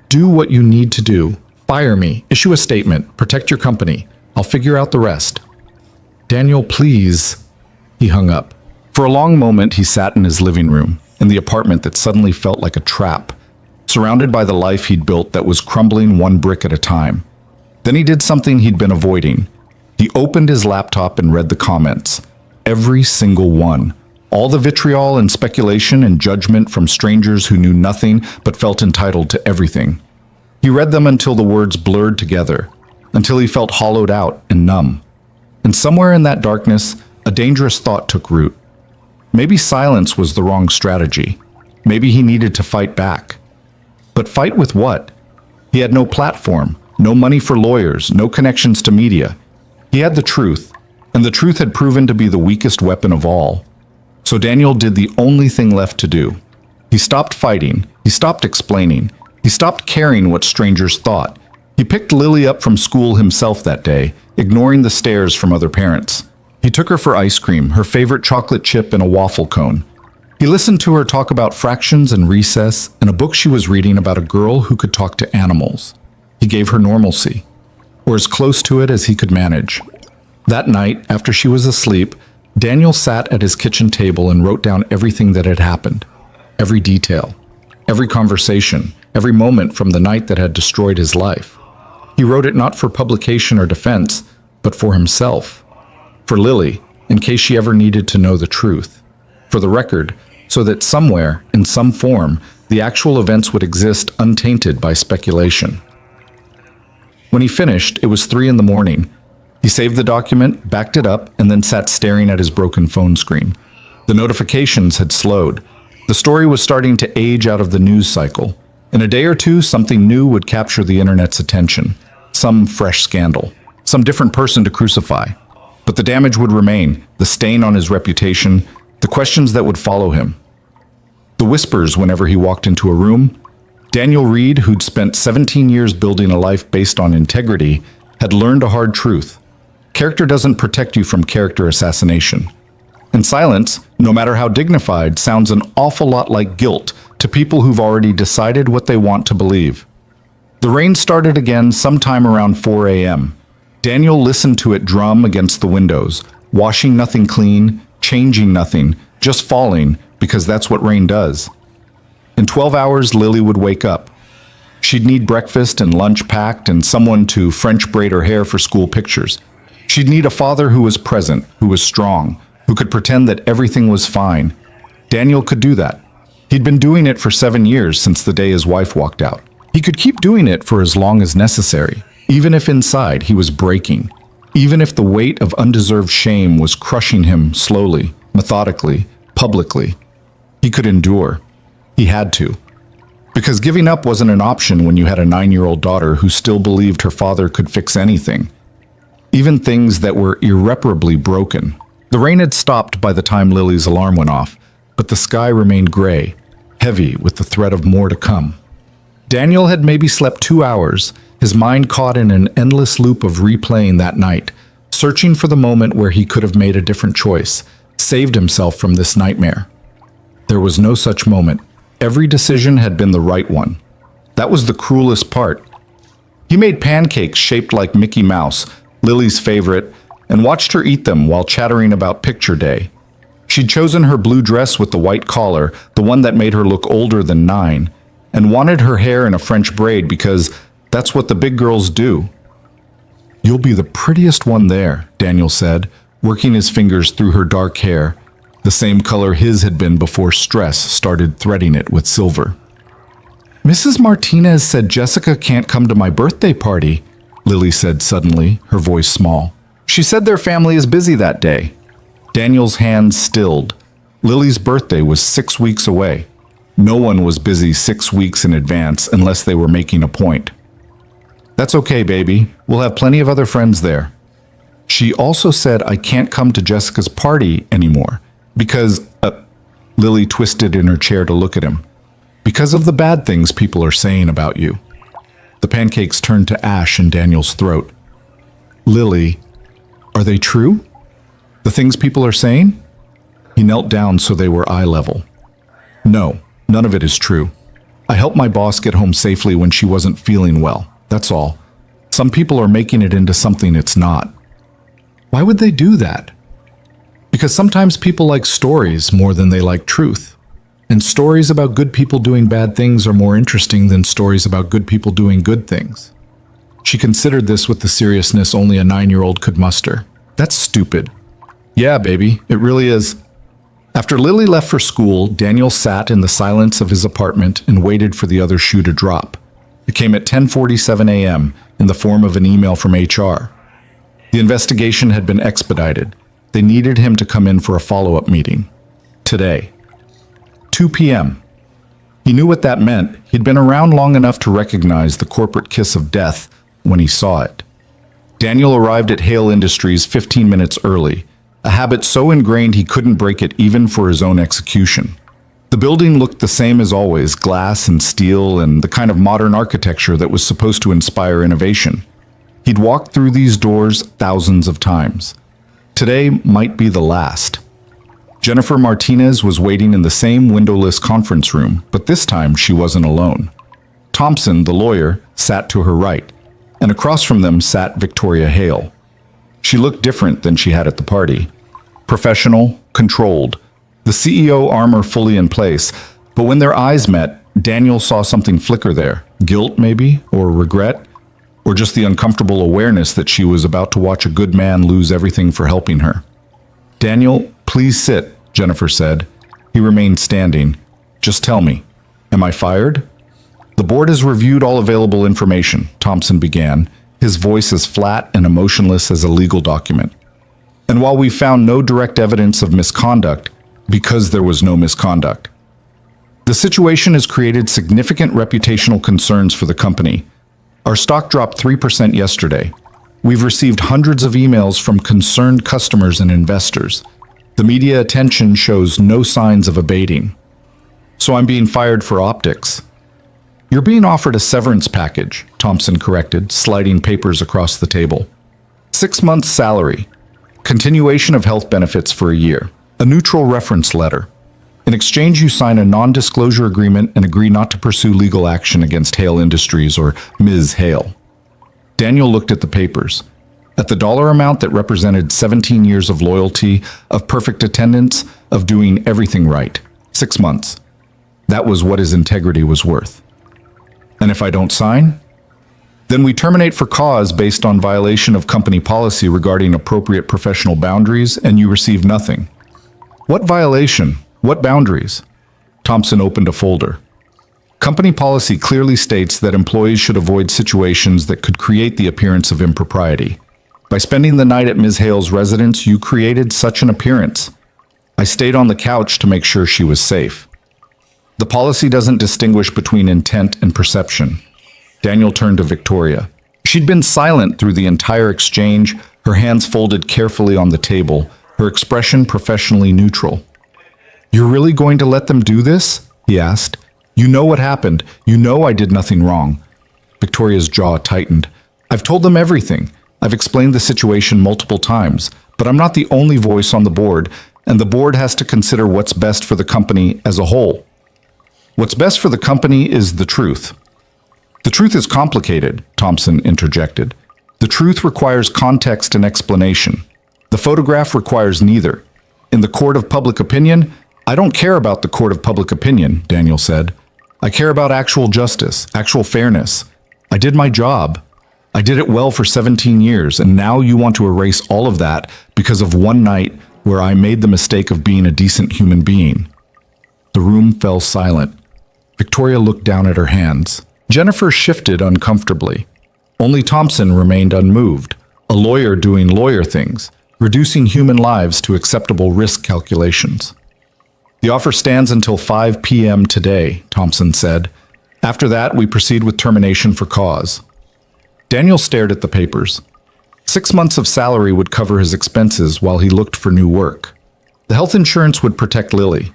S1: do what you need to do. Fire me. Issue a statement. Protect your company. I'll figure out the rest." "Daniel, please." He hung up. For a long moment, he sat in his living room, in the apartment that suddenly felt like a trap, surrounded by the life he'd built that was crumbling one brick at a time. Then he did something he'd been avoiding. He opened his laptop and read the comments. Every single one. All the vitriol and speculation and judgment from strangers who knew nothing but felt entitled to everything. He read them until the words blurred together, until he felt hollowed out and numb. And somewhere in that darkness, a dangerous thought took root. Maybe silence was the wrong strategy. Maybe he needed to fight back. But fight with what? He had no platform, no money for lawyers, no connections to media. He had the truth, and the truth had proven to be the weakest weapon of all. So Daniel did the only thing left to do. He stopped fighting, he stopped explaining, he stopped caring what strangers thought. He picked Lily up from school himself that day, ignoring the stares from other parents. He took her for ice cream, her favorite chocolate chip and a waffle cone. He listened to her talk about fractions and recess and a book she was reading about a girl who could talk to animals. He gave her normalcy, or as close to it as he could manage. That night, after she was asleep, Daniel sat at his kitchen table and wrote down everything that had happened. Every detail, every conversation, every moment from the night that had destroyed his life. He wrote it not for publication or defense, but for himself. For Lily, in case she ever needed to know the truth. For the record, so that somewhere, in some form, the actual events would exist untainted by speculation. When he finished, it was 3 a.m. He saved the document, backed it up, and then sat staring at his broken phone screen. The notifications had slowed. The story was starting to age out of the news cycle. In a day or two, something new would capture the internet's attention. Some fresh scandal. Some different person to crucify. But the damage would remain, the stain on his reputation, the questions that would follow him. The whispers whenever he walked into a room. Daniel Reed, who'd spent 17 years building a life based on integrity, had learned a hard truth. Character doesn't protect you from character assassination. And silence, no matter how dignified, sounds an awful lot like guilt to people who've already decided what they want to believe. The rain started again sometime around 4 a.m. Daniel listened to it drum against the windows, washing nothing clean, changing nothing, just falling, because that's what rain does. In 12 hours, Lily would wake up. She'd need breakfast and lunch packed and someone to French braid her hair for school pictures. She'd need a father who was present, who was strong, who could pretend that everything was fine. Daniel could do that. He'd been doing it for 7 years since the day his wife walked out. He could keep doing it for as long as necessary, even if inside he was breaking, even if the weight of undeserved shame was crushing him slowly, methodically, publicly. He could endure. He had to. Because giving up wasn't an option when you had a 9-year-old daughter who still believed her father could fix anything, even things that were irreparably broken. The rain had stopped by the time Lily's alarm went off, but the sky remained gray, heavy with the threat of more to come. Daniel had maybe slept 2 hours, his mind caught in an endless loop of replaying that night, searching for the moment where he could have made a different choice, saved himself from this nightmare. There was no such moment. Every decision had been the right one. That was the cruelest part. He made pancakes shaped like Mickey Mouse, Lily's favorite, and watched her eat them while chattering about picture day. She'd chosen her blue dress with the white collar, the one that made her look older than 9, and wanted her hair in a French braid because that's what the big girls do. "You'll be the prettiest one there," Daniel said, working his fingers through her dark hair, the same color his had been before stress started threading it with silver. "Mrs. Martinez said Jessica can't come to my birthday party," Lily said suddenly, her voice small. "She said their family is busy that day." Daniel's hands stilled. Lily's birthday was 6 weeks away. No one was busy 6 weeks in advance unless they were making a point. "That's okay, baby. We'll have plenty of other friends there." "She also said I can't come to Jessica's party anymore because..." Lily twisted in her chair to look at him. "Because of the bad things people are saying about you." The pancakes turned to ash in Daniel's throat. "Lily, are they true? The things people are saying?" He knelt down so they were eye level. "No, none of it is true. I helped my boss get home safely when she wasn't feeling well. That's all. Some people are making it into something it's not." "Why would they do that?" "Because sometimes people like stories more than they like truth. And stories about good people doing bad things are more interesting than stories about good people doing good things." She considered this with the seriousness only a 9-year-old could muster. "That's stupid." "Yeah, baby, it really is." After Lily left for school, Daniel sat in the silence of his apartment and waited for the other shoe to drop. It came at 10:47 a.m. in the form of an email from HR. The investigation had been expedited. They needed him to come in for a follow-up meeting. Today. 2 p.m. He knew what that meant. He'd been around long enough to recognize the corporate kiss of death when he saw it. Daniel arrived at Hale Industries 15 minutes early, a habit so ingrained he couldn't break it even for his own execution. The building looked the same as always, glass and steel and the kind of modern architecture that was supposed to inspire innovation. He'd walked through these doors thousands of times. Today might be the last. Jennifer Martinez was waiting in the same windowless conference room, but this time she wasn't alone. Thompson, the lawyer, sat to her right, and across from them sat Victoria Hale. She looked different than she had at the party. Professional, controlled, the CEO armor fully in place, but when their eyes met, Daniel saw something flicker there. Guilt, maybe, or regret, or just the uncomfortable awareness that she was about to watch a good man lose everything for helping her. "Daniel, please sit," Jennifer said. He remained standing. "Just tell me, am I fired?" "The board has reviewed all available information," Thompson began, his voice as flat and emotionless as a legal document. "And while we found no direct evidence of misconduct, because there was no misconduct, the situation has created significant reputational concerns for the company. Our stock dropped 3% yesterday. We've received hundreds of emails from concerned customers and investors. The media attention shows no signs of abating. So I'm being fired for optics." "You're being offered a severance package," Thompson corrected, sliding papers across the table. 6 months' salary, continuation of health benefits for a year, a neutral reference letter. In exchange, you sign a non-disclosure agreement and agree not to pursue legal action against Hale Industries or Ms. Hale. Daniel looked at the papers. At the dollar amount that represented 17 years of loyalty, of perfect attendance, of doing everything right. 6 months. That was what his integrity was worth. And if I don't sign? Then we terminate for cause based on violation of company policy regarding appropriate professional boundaries, and you receive nothing. What violation? What boundaries? Thompson opened a folder. Company policy clearly states that employees should avoid situations that could create the appearance of impropriety. By spending the night at Ms. Hale's residence, you created such an appearance. I stayed on the couch to make sure she was safe. The policy doesn't distinguish between intent and perception. Daniel turned to Victoria. She'd been silent through the entire exchange, her hands folded carefully on the table, her expression professionally neutral. "You're really going to let them do this?" he asked. "You know what happened. You know I did nothing wrong." Victoria's jaw tightened. "I've told them everything. I've explained the situation multiple times, but I'm not the only voice on the board, and the board has to consider what's best for the company as a whole. What's best for the company is the truth." "The truth is complicated," Thompson interjected. "The truth requires context and explanation. The photograph requires neither. In the court of public opinion, I don't care about the court of public opinion," Daniel said. "I care about actual justice, actual fairness. I did my job. I did it well for 17 years, and now you want to erase all of that because of one night where I made the mistake of being a decent human being." The room fell silent. Victoria looked down at her hands. Jennifer shifted uncomfortably. Only Thompson remained unmoved, a lawyer doing lawyer things, reducing human lives to acceptable risk calculations. "The offer stands until 5 p.m. today," Thompson said. "After that, we proceed with termination for cause." Daniel stared at the papers. 6 months of salary would cover his expenses while he looked for new work. The health insurance would protect Lily.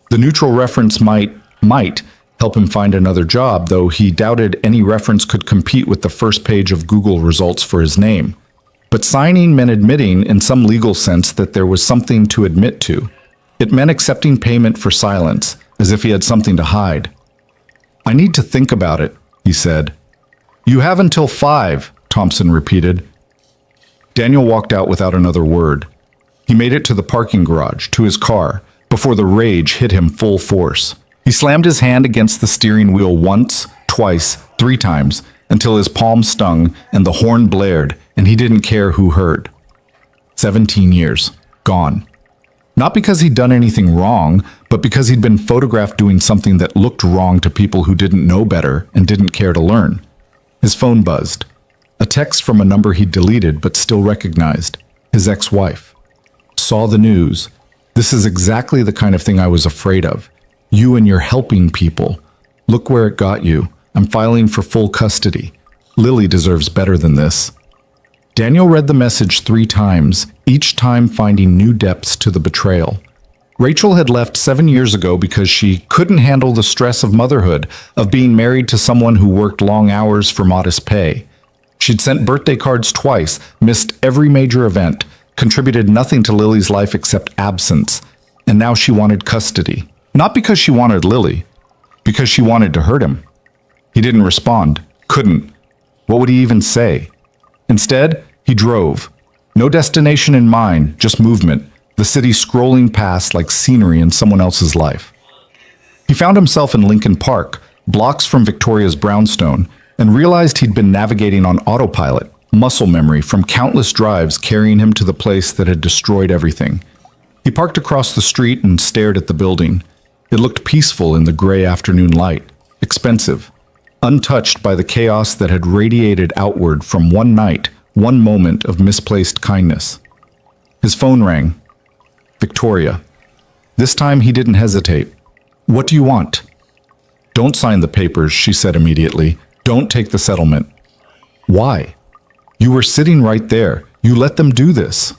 S1: The neutral reference might help him find another job, though he doubted any reference could compete with the first page of Google results for his name. But signing meant admitting, in some legal sense, that there was something to admit to. It meant accepting payment for silence, as if he had something to hide. "I need to think about it," he said. "You have until 5, Thompson repeated. Daniel walked out without another word. He made it to the parking garage, to his car, before the rage hit him full force. He slammed his hand against the steering wheel once, twice, 3 times, until his palm stung and the horn blared, and he didn't care who heard. 17 years. Gone. Not because he'd done anything wrong, but because he'd been photographed doing something that looked wrong to people who didn't know better and didn't care to learn. His phone buzzed. A text from a number he'd deleted but still recognized. His ex-wife. Saw the news. "This is exactly the kind of thing I was afraid of. You and your helping people. Look where it got you. I'm filing for full custody. Lily deserves better than this." Daniel read the message 3 times, each time finding new depths to the betrayal. Rachel had left 7 years ago because she couldn't handle the stress of motherhood, of being married to someone who worked long hours for modest pay. She'd sent birthday cards twice, missed every major event, contributed nothing to Lily's life except absence, and now she wanted custody. Not because she wanted Lily, because she wanted to hurt him. He didn't respond, couldn't. What would he even say? Instead, he drove. No destination in mind, just movement, the city scrolling past like scenery in someone else's life. He found himself in Lincoln Park, blocks from Victoria's brownstone, and realized he'd been navigating on autopilot, muscle memory from countless drives carrying him to the place that had destroyed everything. He parked across the street and stared at the building. It looked peaceful in the gray afternoon light, expensive, untouched by the chaos that had radiated outward from one night, one moment of misplaced kindness. His phone rang. Victoria. This time he didn't hesitate. "What do you want?" "Don't sign the papers," she said immediately. "Don't take the settlement." "Why?" "You were sitting right there. You let them do this."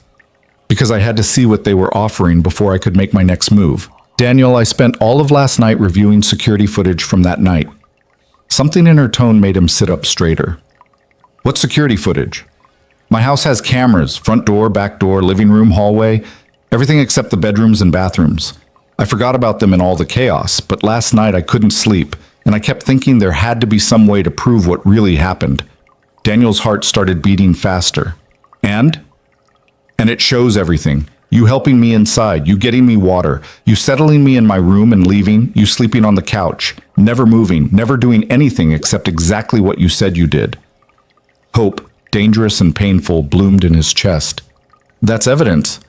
S1: "Because I had to see what they were offering before I could make my next move. Daniel, I spent all of last night reviewing security footage from that night." Something in her tone made him sit up straighter. "What security footage?" "My house has cameras, front door, back door, living room, hallway, everything except the bedrooms and bathrooms. I forgot about them in all the chaos, but last night I couldn't sleep, and I kept thinking there had to be some way to prove what really happened. Daniel's heart started beating faster. And it shows everything. You helping me inside, you getting me water, you settling me in my room and leaving, you sleeping on the couch, never moving, never doing anything except exactly what you said you did. Hope, dangerous and painful, bloomed in his chest. That's evidence.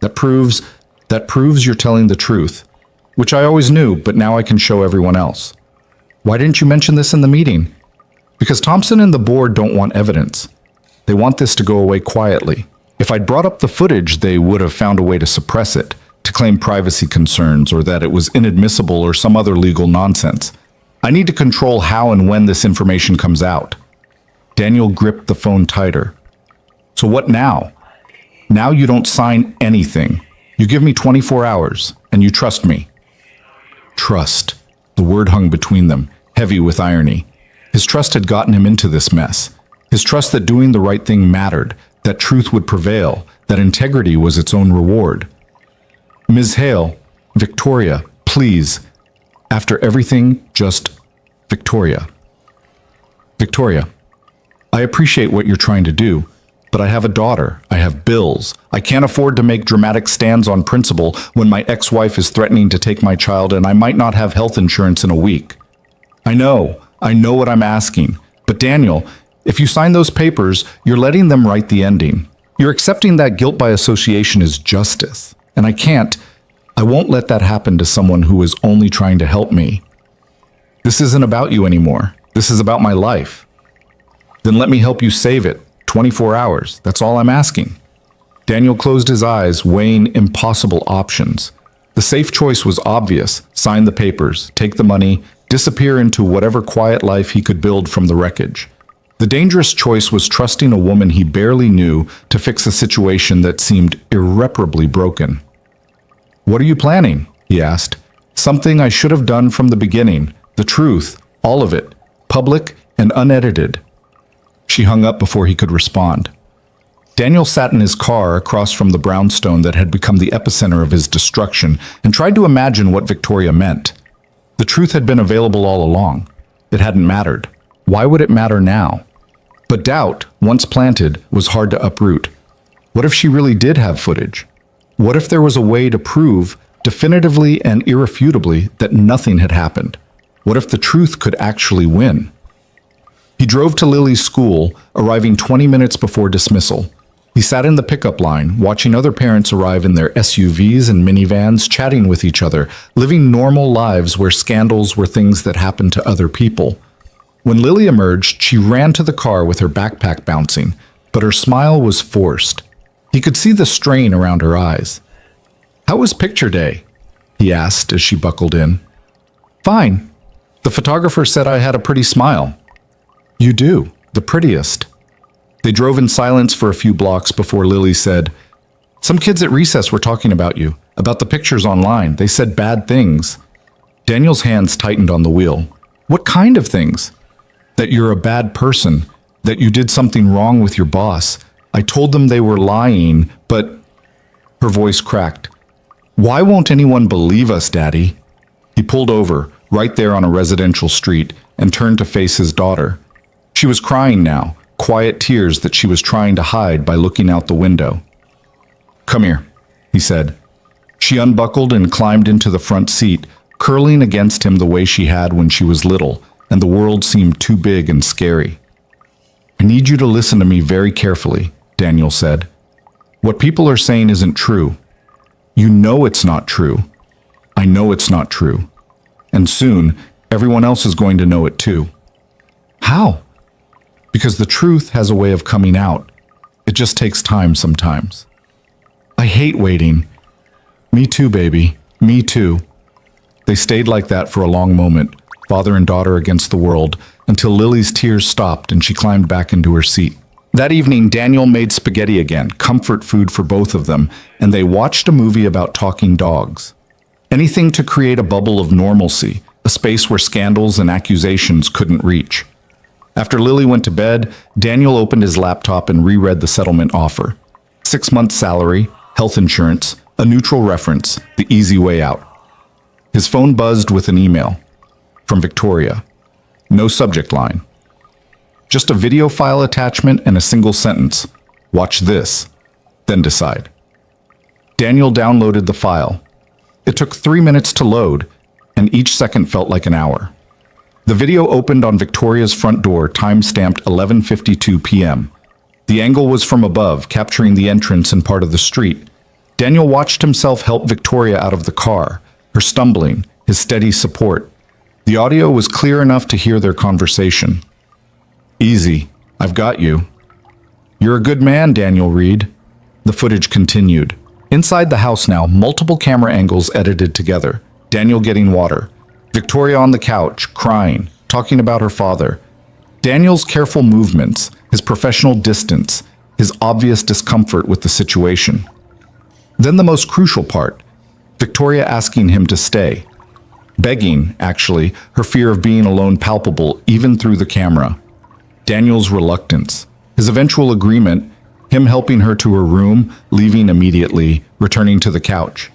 S1: That proves you're telling the truth, which I always knew, but now I can show everyone else. Why didn't you mention this in the meeting? Because Thompson and the board don't want evidence. They want this to go away quietly. If I'd brought up the footage, they would have found a way to suppress it, to claim privacy concerns or that it was inadmissible or some other legal nonsense. I need to control how and when this information comes out. Daniel gripped the phone tighter. So what now? Now you don't sign anything. You give me 24 hours, and you trust me. Trust. The word hung between them, heavy with irony. His trust had gotten him into this mess. His trust that doing the right thing mattered, that truth would prevail, that integrity was its own reward. Ms. Hale, Victoria, please. After everything, just Victoria. Victoria, I appreciate what you're trying to do, but I have a daughter, I have bills. I can't afford to make dramatic stands on principle when my ex-wife is threatening to take my child and I might not have health insurance in a week. I know what I'm asking. But Daniel, if you sign those papers, you're letting them write the ending. You're accepting that guilt by association is justice. And I won't let that happen to someone who is only trying to help me. This isn't about you anymore. This is about my life. Then let me help you save it. 24 hours, that's all I'm asking. Daniel closed his eyes, weighing impossible options. The safe choice was obvious. Sign the papers, take the money, disappear into whatever quiet life he could build from the wreckage. The dangerous choice was trusting a woman he barely knew to fix a situation that seemed irreparably broken. What are you planning? He asked. Something I should have done from the beginning. The truth, all of it, public and unedited. She hung up before he could respond. Daniel sat in his car across from the brownstone that had become the epicenter of his destruction and tried to imagine what Victoria meant. The truth had been available all along. It hadn't mattered. Why would it matter now? But doubt, once planted, was hard to uproot. What if she really did have footage? What if there was a way to prove, definitively and irrefutably, that nothing had happened? What if the truth could actually win? He drove to Lily's school, arriving 20 minutes before dismissal. He sat in the pickup line, watching other parents arrive in their SUVs and minivans, chatting with each other, living normal lives where scandals were things that happened to other people. When Lily emerged, she ran to the car with her backpack bouncing, but her smile was forced. He could see the strain around her eyes. "How was picture day?" he asked as she buckled in. "Fine. The photographer said I had a pretty smile." "You do, the prettiest." They drove in silence for a few blocks before Lily said, "Some kids at recess were talking about you, about the pictures online. They said bad things." Daniel's hands tightened on the wheel. "What kind of things?" "That you're a bad person, that you did something wrong with your boss. I told them they were lying, but..." Her voice cracked. "Why won't anyone believe us, Daddy?" He pulled over, right there on a residential street, and turned to face his daughter. She was crying now, quiet tears that she was trying to hide by looking out the window. "Come here," he said. She unbuckled and climbed into the front seat, curling against him the way she had when she was little, and the world seemed too big and scary. "I need you to listen to me very carefully," Daniel said. "What people are saying isn't true. You know it's not true. I know it's not true. And soon, everyone else is going to know it too." "How?" "Because the truth has a way of coming out. It just takes time sometimes." "I hate waiting." "Me too, baby. Me too." They stayed like that for a long moment, father and daughter against the world, until Lily's tears stopped and she climbed back into her seat. That evening, Daniel made spaghetti again, comfort food for both of them, and they watched a movie about talking dogs. Anything to create a bubble of normalcy, a space where scandals and accusations couldn't reach. After Lily went to bed, Daniel opened his laptop and reread the settlement offer. 6 months salary, health insurance, a neutral reference, the easy way out. His phone buzzed with an email from Victoria. No subject line. Just a video file attachment and a single sentence. Watch this, then decide. Daniel downloaded the file. It took 3 minutes to load, and each second felt like an hour. The video opened on Victoria's front door, time-stamped 11:52 p.m. The angle was from above, capturing the entrance and part of the street. Daniel watched himself help Victoria out of the car, her stumbling, his steady support. The audio was clear enough to hear their conversation. Easy, I've got you. You're a good man, Daniel Reed. The footage continued. Inside the house now, multiple camera angles edited together. Daniel getting water. Victoria on the couch, crying, talking about her father. Daniel's careful movements, his professional distance, his obvious discomfort with the situation. Then the most crucial part, Victoria asking him to stay. Begging, actually, her fear of being alone palpable even through the camera. Daniel's reluctance. His eventual agreement, him helping her to her room, leaving immediately, returning to the couch.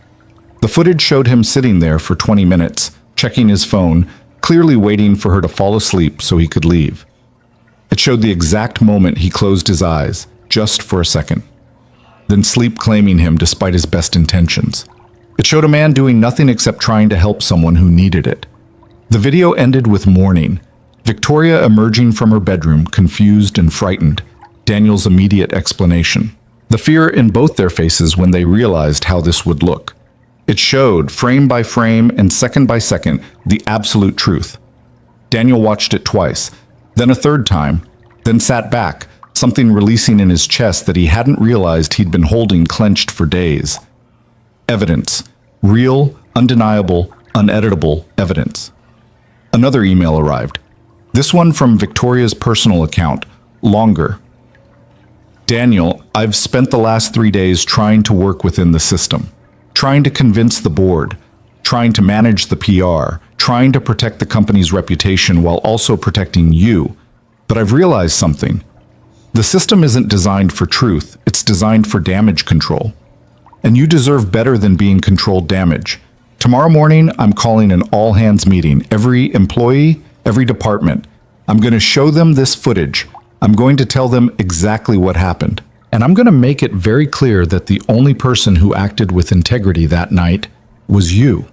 S1: The footage showed him sitting there for 20 minutes, checking his phone, clearly waiting for her to fall asleep so he could leave. It showed the exact moment he closed his eyes, just for a second. Then sleep claiming him despite his best intentions. It showed a man doing nothing except trying to help someone who needed it. The video ended with mourning. Victoria emerging from her bedroom, confused and frightened. Daniel's immediate explanation. The fear in both their faces when they realized how this would look. It showed, frame by frame and second by second, the absolute truth. Daniel watched it twice, then a third time, then sat back, something releasing in his chest that he hadn't realized he'd been holding clenched for days. Evidence. Real, undeniable, uneditable evidence. Another email arrived. This one from Victoria's personal account, longer. Daniel, I've spent the last 3 days trying to work within the system, trying to convince the board, trying to manage the PR, trying to protect the company's reputation while also protecting you. But I've realized something. The system isn't designed for truth, it's designed for damage control. And you deserve better than being controlled damage. Tomorrow morning, I'm calling an all-hands meeting. Every employee, every department. I'm going to show them this footage. I'm going to tell them exactly what happened. And I'm going to make it very clear that the only person who acted with integrity that night was you.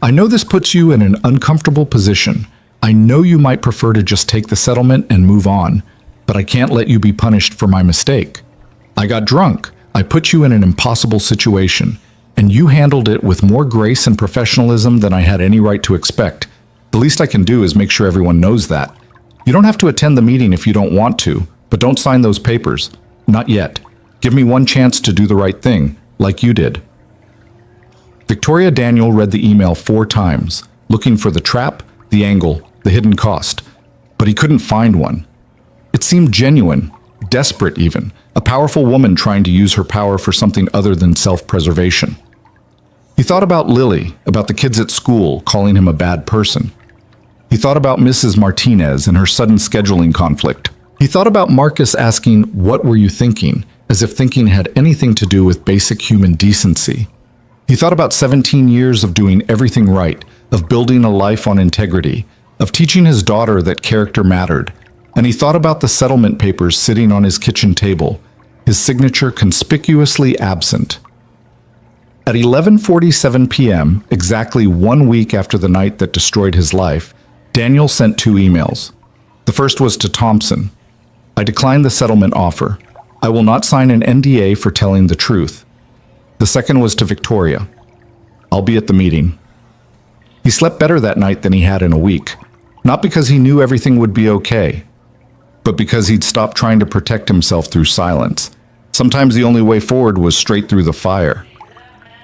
S1: I know this puts you in an uncomfortable position. I know you might prefer to just take the settlement and move on, but I can't let you be punished for my mistake. I got drunk. I put you in an impossible situation, and you handled it with more grace and professionalism than I had any right to expect. The least I can do is make sure everyone knows that. You don't have to attend the meeting if you don't want to, but don't sign those papers. Not yet. Give me one chance to do the right thing, like you did. Victoria Daniel read the email 4 times, looking for the trap, the angle, the hidden cost, but he couldn't find one. It seemed genuine, desperate even, a powerful woman trying to use her power for something other than self-preservation. He thought about Lily, about the kids at school calling him a bad person. He thought about Mrs. Martinez and her sudden scheduling conflict. He thought about Marcus asking, "What were you thinking?" as if thinking had anything to do with basic human decency. He thought about 17 years of doing everything right, of building a life on integrity, of teaching his daughter that character mattered. And he thought about the settlement papers sitting on his kitchen table, his signature conspicuously absent. At 11:47 p.m., exactly 1 week after the night that destroyed his life, Daniel sent 2 emails. The first was to Thompson. I declined the settlement offer. I will not sign an NDA for telling the truth. The second was to Victoria. I'll be at the meeting. He slept better that night than he had in a week, not because he knew everything would be okay, but because he'd stopped trying to protect himself through silence. Sometimes the only way forward was straight through the fire.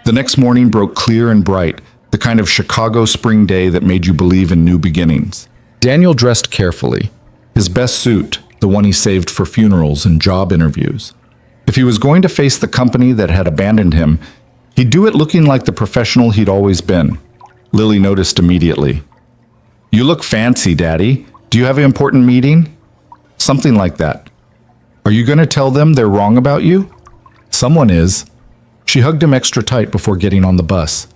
S1: The next morning broke clear and bright, the kind of Chicago spring day that made you believe in new beginnings. Daniel dressed carefully, his best suit, the one he saved for funerals and job interviews. If he was going to face the company that had abandoned him, he'd do it looking like the professional he'd always been. Lily noticed immediately. "You look fancy, Daddy. Do you have an important meeting?" Something like that. "Are you going to tell them they're wrong about you?" "Someone is." She hugged him extra tight before getting on the bus.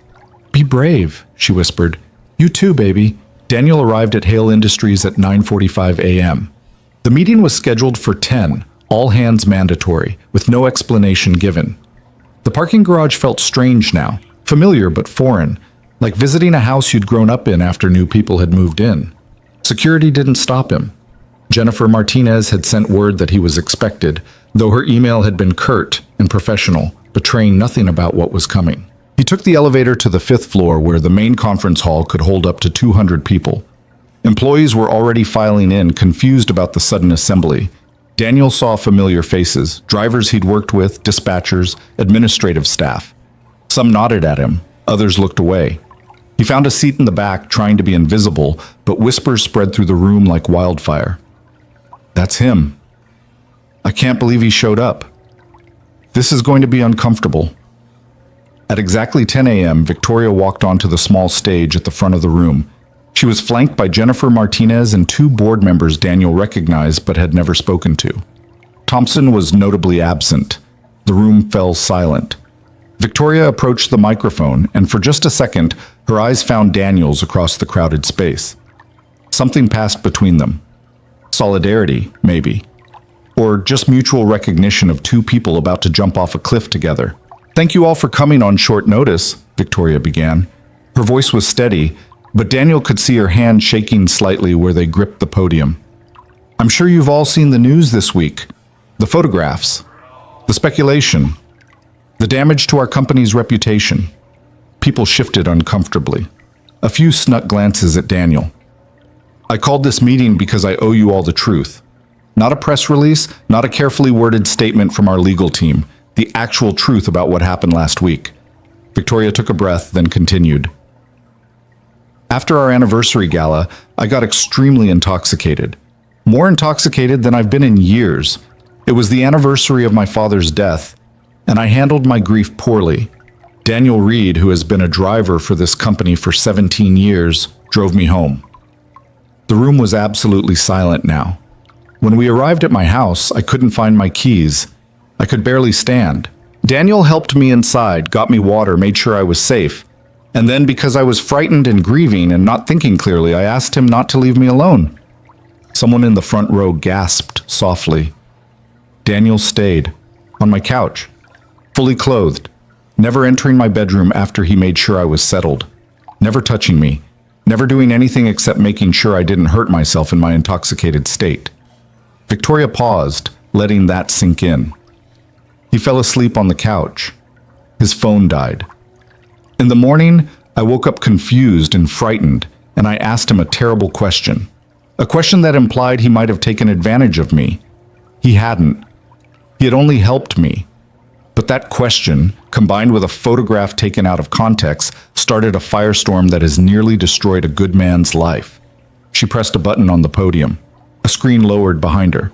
S1: Be brave, she whispered. You too, baby. Daniel arrived at Hale Industries at 9:45 a.m. The meeting was scheduled for 10, all hands mandatory, with no explanation given. The parking garage felt strange now, familiar but foreign, like visiting a house you'd grown up in after new people had moved in. Security didn't stop him. Jennifer Martinez had sent word that he was expected, though her email had been curt and professional, betraying nothing about what was coming. He took the elevator to the 5th floor where the main conference hall could hold up to 200 people. Employees were already filing in, confused about the sudden assembly. Daniel saw familiar faces, drivers he'd worked with, dispatchers, administrative staff. Some nodded at him, others looked away. He found a seat in the back, trying to be invisible, but whispers spread through the room like wildfire. That's him. I can't believe he showed up. This is going to be uncomfortable. At exactly 10 a.m., Victoria walked onto the small stage at the front of the room. She was flanked by Jennifer Martinez and 2 board members Daniel recognized but had never spoken to. Thompson was notably absent. The room fell silent. Victoria approached the microphone, and for just a second, her eyes found Daniel's across the crowded space. Something passed between them. Solidarity, maybe. Or just mutual recognition of 2 people about to jump off a cliff together. Thank you all for coming on short notice, Victoria began. Her voice was steady, but Daniel could see her hand shaking slightly where they gripped the podium. I'm sure you've all seen the news this week. The photographs. The speculation. The damage to our company's reputation. People shifted uncomfortably. A few snuck glances at Daniel. I called this meeting because I owe you all the truth. Not a press release, not a carefully worded statement from our legal team. The actual truth about what happened last week. Victoria took a breath, then continued. After our anniversary gala, I got extremely intoxicated. More intoxicated than I've been in years. It was the anniversary of my father's death, and I handled my grief poorly. Daniel Reed, who has been a driver for this company for 17 years, drove me home. The room was absolutely silent now. When we arrived at my house, I couldn't find my keys. I could barely stand. Daniel helped me inside, got me water, made sure I was safe. And then, because I was frightened and grieving and not thinking clearly, I asked him not to leave me alone. Someone in the front row gasped softly. Daniel stayed, on my couch, fully clothed, never entering my bedroom after he made sure I was settled, never touching me, never doing anything except making sure I didn't hurt myself in my intoxicated state. Victoria paused, letting that sink in. He fell asleep on the couch. His phone died. In the morning, I woke up confused and frightened, and I asked him a terrible question. A question that implied he might have taken advantage of me. He hadn't. He had only helped me. But that question, combined with a photograph taken out of context, started a firestorm that has nearly destroyed a good man's life. She pressed a button on the podium. A screen lowered behind her.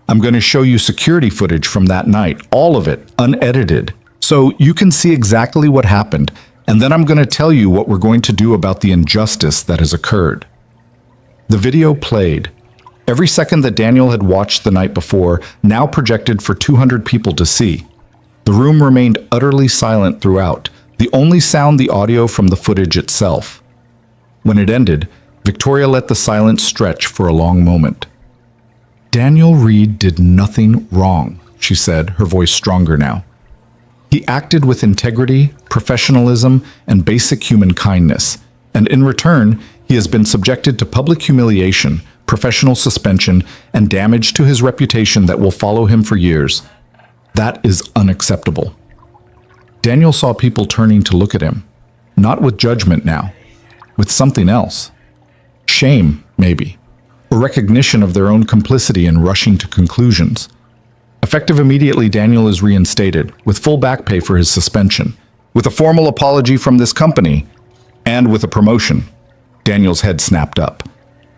S1: I'm going to show you security footage from that night, all of it, unedited, so you can see exactly what happened. And then I'm going to tell you what we're going to do about the injustice that has occurred. The video played. Every second that Daniel had watched the night before, now projected for 200 people to see. The room remained utterly silent throughout, the only sound the audio from the footage itself. When it ended, Victoria let the silence stretch for a long moment. Daniel Reed did nothing wrong, she said, her voice stronger now. He acted with integrity, professionalism, and basic human kindness, and in return, he has been subjected to public humiliation, professional suspension, and damage to his reputation that will follow him for years. That is unacceptable. Daniel saw people turning to look at him, not with judgment now, with something else. Shame, maybe, or recognition of their own complicity in rushing to conclusions. Effective immediately, Daniel is reinstated, with full back pay for his suspension, with a formal apology from this company, and with a promotion. Daniel's head snapped up.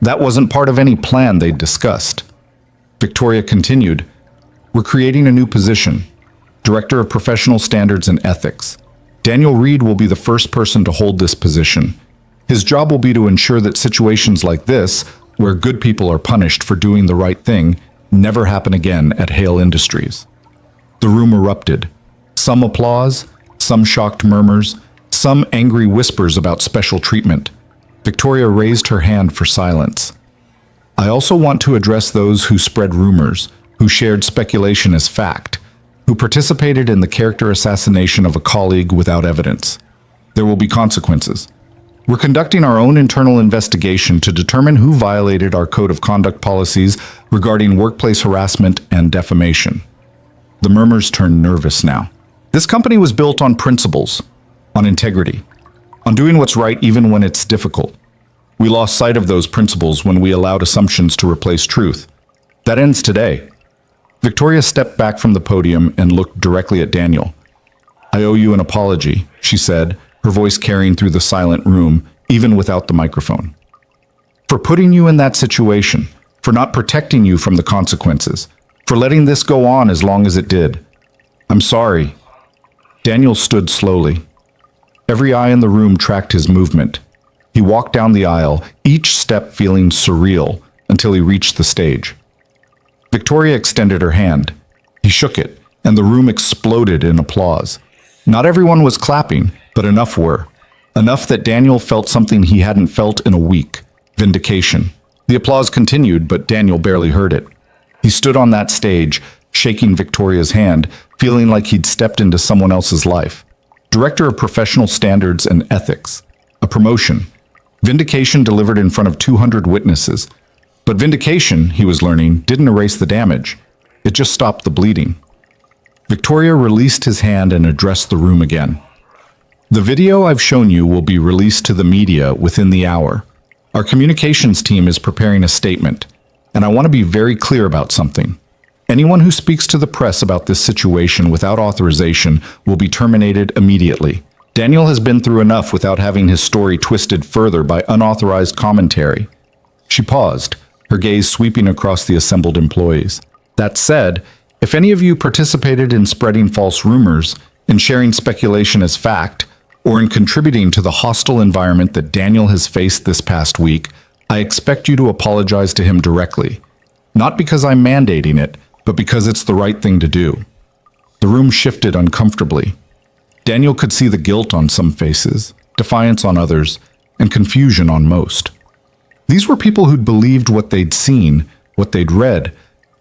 S1: That wasn't part of any plan they'd discussed. Victoria continued, We're creating a new position, Director of Professional Standards and Ethics. Daniel Reed will be the first person to hold this position. His job will be to ensure that situations like this, where good people are punished for doing the right thing, never happen again at Hale Industries. The room erupted. Some applause, some shocked murmurs, some angry whispers about special treatment. Victoria raised her hand for silence. I also want to address those who spread rumors, who shared speculation as fact, who participated in the character assassination of a colleague without evidence. There will be consequences. We're conducting our own internal investigation to determine who violated our code of conduct policies regarding workplace harassment and defamation. The murmurs turned nervous now. This company was built on principles, on integrity, on doing what's right even when it's difficult. We lost sight of those principles when we allowed assumptions to replace truth. That ends today. Victoria stepped back from the podium and looked directly at Daniel. I owe you an apology, she said, her voice carrying through the silent room, even without the microphone. For putting you in that situation, for not protecting you from the consequences, for letting this go on as long as it did. I'm sorry. Daniel stood slowly. Every eye in the room tracked his movement. He walked down the aisle, each step feeling surreal, until he reached the stage. Victoria extended her hand. He shook it, and the room exploded in applause. Not everyone was clapping, but enough were. Enough that Daniel felt something he hadn't felt in a week: vindication. The applause continued, but Daniel barely heard it. He stood on that stage, shaking Victoria's hand, feeling like he'd stepped into someone else's life. Director of Professional Standards and Ethics. A promotion. Vindication delivered in front of 200 witnesses. But vindication, he was learning, didn't erase the damage. It just stopped the bleeding. Victoria released his hand and addressed the room again. The video I've shown you will be released to the media within the hour. Our communications team is preparing a statement, and I want to be very clear about something. Anyone who speaks to the press about this situation without authorization will be terminated immediately. Daniel has been through enough without having his story twisted further by unauthorized commentary. She paused, her gaze sweeping across the assembled employees. That said, if any of you participated in spreading false rumors, in sharing speculation as fact, or in contributing to the hostile environment that Daniel has faced this past week, I expect you to apologize to him directly. Not because I'm mandating it, but because it's the right thing to do. The room shifted uncomfortably. Daniel could see the guilt on some faces, defiance on others, and confusion on most. These were people who'd believed what they'd seen, what they'd read,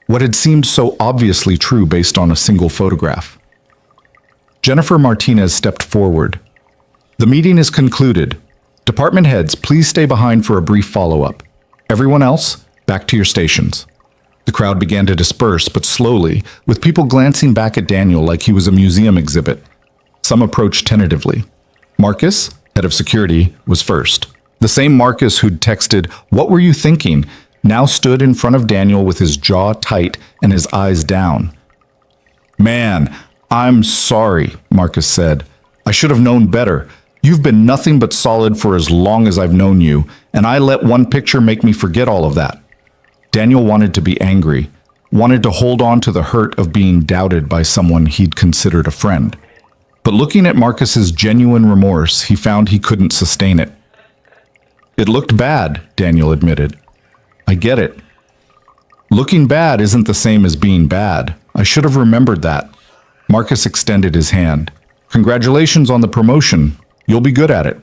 S1: what had seemed so obviously true based on a single photograph. Jennifer Martinez stepped forward. The meeting is concluded. Department heads, please stay behind for a brief follow-up. Everyone else, back to your stations. The crowd began to disperse, but slowly, with people glancing back at Daniel like he was a museum exhibit. Some approached tentatively. Marcus, head of security, was first. The same Marcus who'd texted, "What were you thinking?" now stood in front of Daniel with his jaw tight and his eyes down. "Man, I'm sorry," Marcus said. "I should have known better. You've been nothing but solid for as long as I've known you, and I let one picture make me forget all of that." Daniel wanted to be angry, wanted to hold on to the hurt of being doubted by someone he'd considered a friend. But looking at Marcus's genuine remorse, he found he couldn't sustain it. "It looked bad," Daniel admitted. "I get it. Looking bad isn't the same as being bad. I should have remembered that." Marcus extended his hand. "Congratulations on the promotion. You'll be good at it."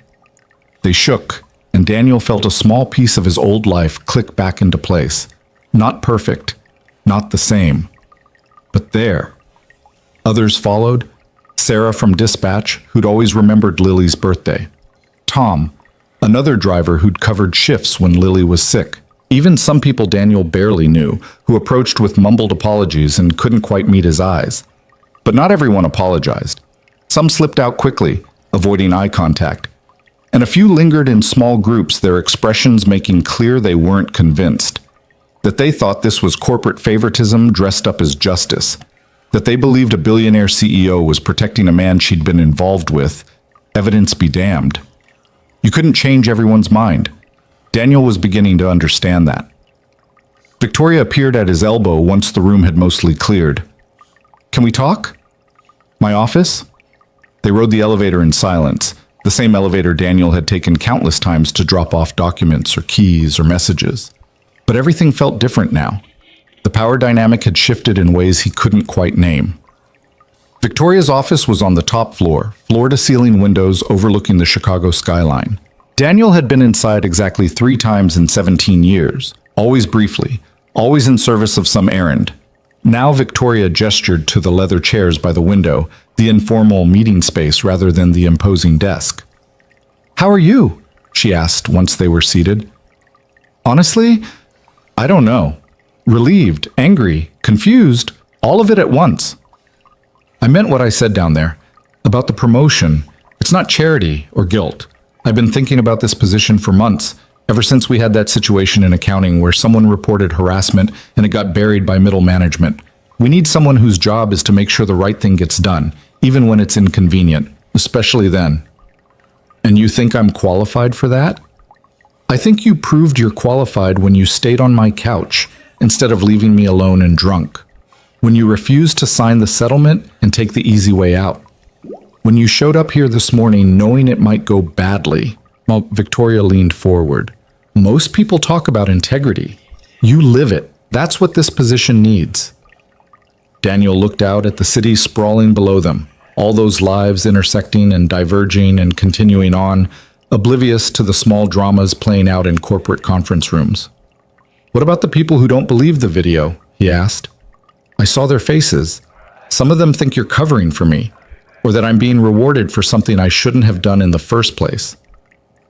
S1: They shook, and Daniel felt a small piece of his old life click back into place. Not perfect, not the same, but there. Others followed. Sarah from dispatch, who'd always remembered Lily's birthday. Tom, another driver who'd covered shifts when Lily was sick. Even some people Daniel barely knew, who approached with mumbled apologies and couldn't quite meet his eyes. But not everyone apologized. Some slipped out quickly, avoiding eye contact. And a few lingered in small groups, their expressions making clear they weren't convinced. That they thought this was corporate favoritism dressed up as justice. That they believed a billionaire CEO was protecting a man she'd been involved with. Evidence be damned. You couldn't change everyone's mind. Daniel was beginning to understand that. Victoria appeared at his elbow once the room had mostly cleared. "Can we talk?" "My office?" They rode the elevator in silence, the same elevator Daniel had taken countless times to drop off documents or keys or messages. But everything felt different now. The power dynamic had shifted in ways he couldn't quite name. Victoria's office was on the top floor, floor-to-ceiling windows overlooking the Chicago skyline. Daniel had been inside exactly 3 times in 17 years, always briefly, always in service of some errand. Now Victoria gestured to the leather chairs by the window, the informal meeting space rather than the imposing desk. "How are you?" she asked once they were seated. "Honestly, I don't know. Relieved, angry, confused, all of it at once. I meant what I said down there. About the promotion. It's not charity or guilt. I've been thinking about this position for months, ever since we had that situation in accounting where someone reported harassment and it got buried by middle management. We need someone whose job is to make sure the right thing gets done, even when it's inconvenient, especially then." "And you think I'm qualified for that?" "I think you proved you're qualified when you stayed on my couch instead of leaving me alone and drunk. When you refused to sign the settlement and take the easy way out. When you showed up here this morning knowing it might go badly." While Victoria leaned forward. "Most people talk about integrity. You live it. That's what this position needs." Daniel looked out at the city sprawling below them, all those lives intersecting and diverging and continuing on, oblivious to the small dramas playing out in corporate conference rooms. "What about the people who don't believe the video?" he asked. "I saw their faces. Some of them think you're covering for me, or that I'm being rewarded for something I shouldn't have done in the first place.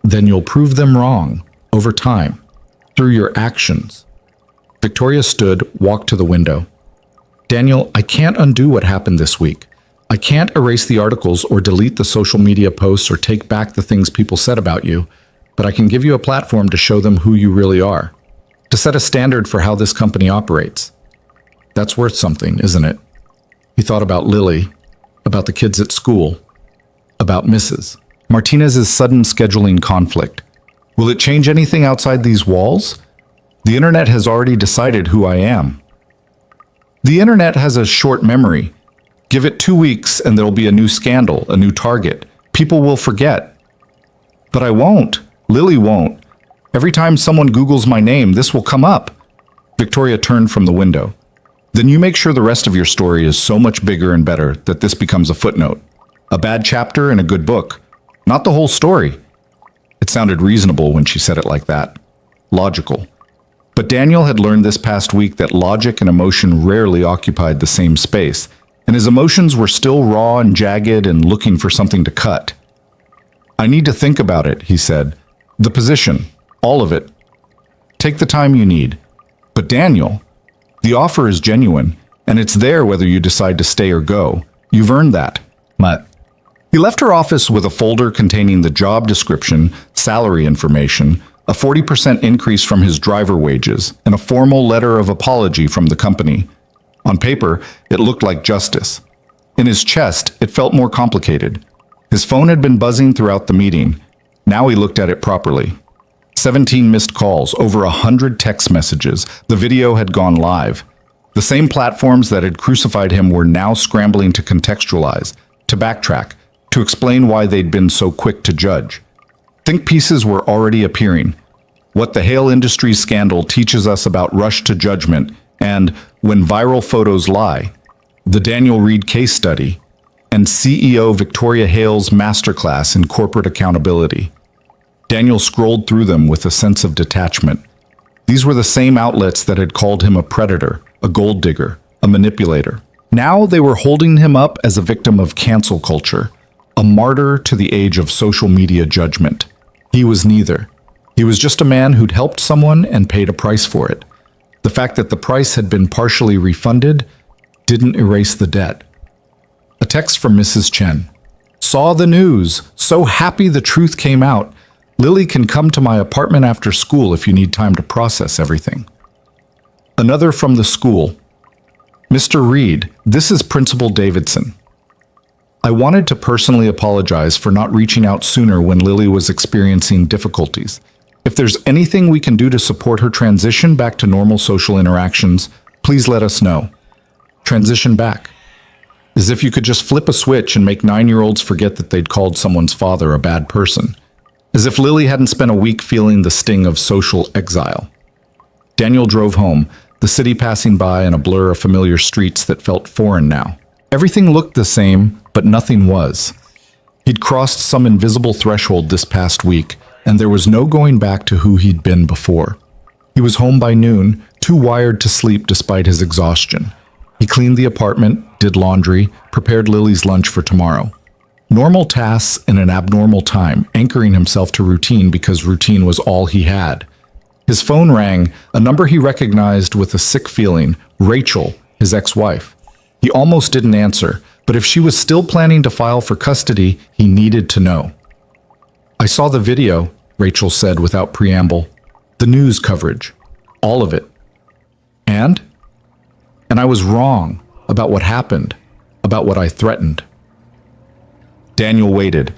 S1: Then you'll prove them wrong, over time, through your actions." Victoria stood, walked to the window. "Daniel, I can't undo what happened this week. I can't erase the articles or delete the social media posts or take back the things people said about you, but I can give you a platform to show them who you really are, to set a standard for how this company operates. That's worth something, isn't it?" He thought about Lily, about the kids at school, about Mrs. Martinez's sudden scheduling conflict. Will it change anything outside these walls? The internet has already decided who I am. The internet has a short memory. Give it 2 weeks and there'll be a new scandal, a new target. People will forget. But I won't. Lily won't. Every time someone Googles my name, this will come up. Victoria turned from the window. Then you make sure the rest of your story is so much bigger and better that this becomes a footnote. A bad chapter in a good book. Not the whole story. It sounded reasonable when she said it like that. Logical. But Daniel had learned this past week that logic and emotion rarely occupied the same space, and his emotions were still raw and jagged and looking for something to cut. "I need to think about it," he said. "The position. All of it. Take the time you need. But Daniel, the offer is genuine, and it's there whether you decide to stay or go. You've earned that." He left her office with a folder containing the job description, salary information, a 40% increase from his driver wages, and a formal letter of apology from the company. On paper, it looked like justice. In his chest, it felt more complicated. His phone had been buzzing throughout the meeting. Now he looked at it properly. 17 missed calls, over 100 text messages. The video had gone live. The same platforms that had crucified him were now scrambling to contextualize, to backtrack, to explain why they'd been so quick to judge. Think pieces were already appearing. What the Hale Industries scandal teaches us about rush to judgment and when viral photos lie, the Daniel Reed case study, and CEO Victoria Hale's masterclass in corporate accountability. Daniel scrolled through them with a sense of detachment. These were the same outlets that had called him a predator, a gold digger, a manipulator. Now they were holding him up as a victim of cancel culture, a martyr to the age of social media judgment. He was neither. He was just a man who'd helped someone and paid a price for it. The fact that the price had been partially refunded didn't erase the debt. A text from Mrs. Chen. "Saw the news. So happy the truth came out. Lily can come to my apartment after school if you need time to process everything." Another from the school. "Mr. Reed, this is Principal Davidson. I wanted to personally apologize for not reaching out sooner when Lily was experiencing difficulties. If there's anything we can do to support her transition back to normal social interactions, please let us know." Transition back. As if you could just flip a switch and make 9-year-olds forget that they'd called someone's father a bad person. As if Lily hadn't spent a week feeling the sting of social exile. Daniel drove home, the city passing by in a blur of familiar streets that felt foreign now. Everything looked the same, but nothing was. He'd crossed some invisible threshold this past week, and there was no going back to who he'd been before. He was home by noon, too wired to sleep despite his exhaustion. He cleaned the apartment, did laundry, prepared Lily's lunch for tomorrow. Normal tasks in an abnormal time, anchoring himself to routine because routine was all he had. His phone rang, a number he recognized with a sick feeling, Rachel, his ex-wife. He almost didn't answer, but if she was still planning to file for custody, he needed to know. "I saw the video," Rachel said without preamble. "The news coverage. All of it. And? And I was wrong about what happened, about what I threatened." Daniel waited.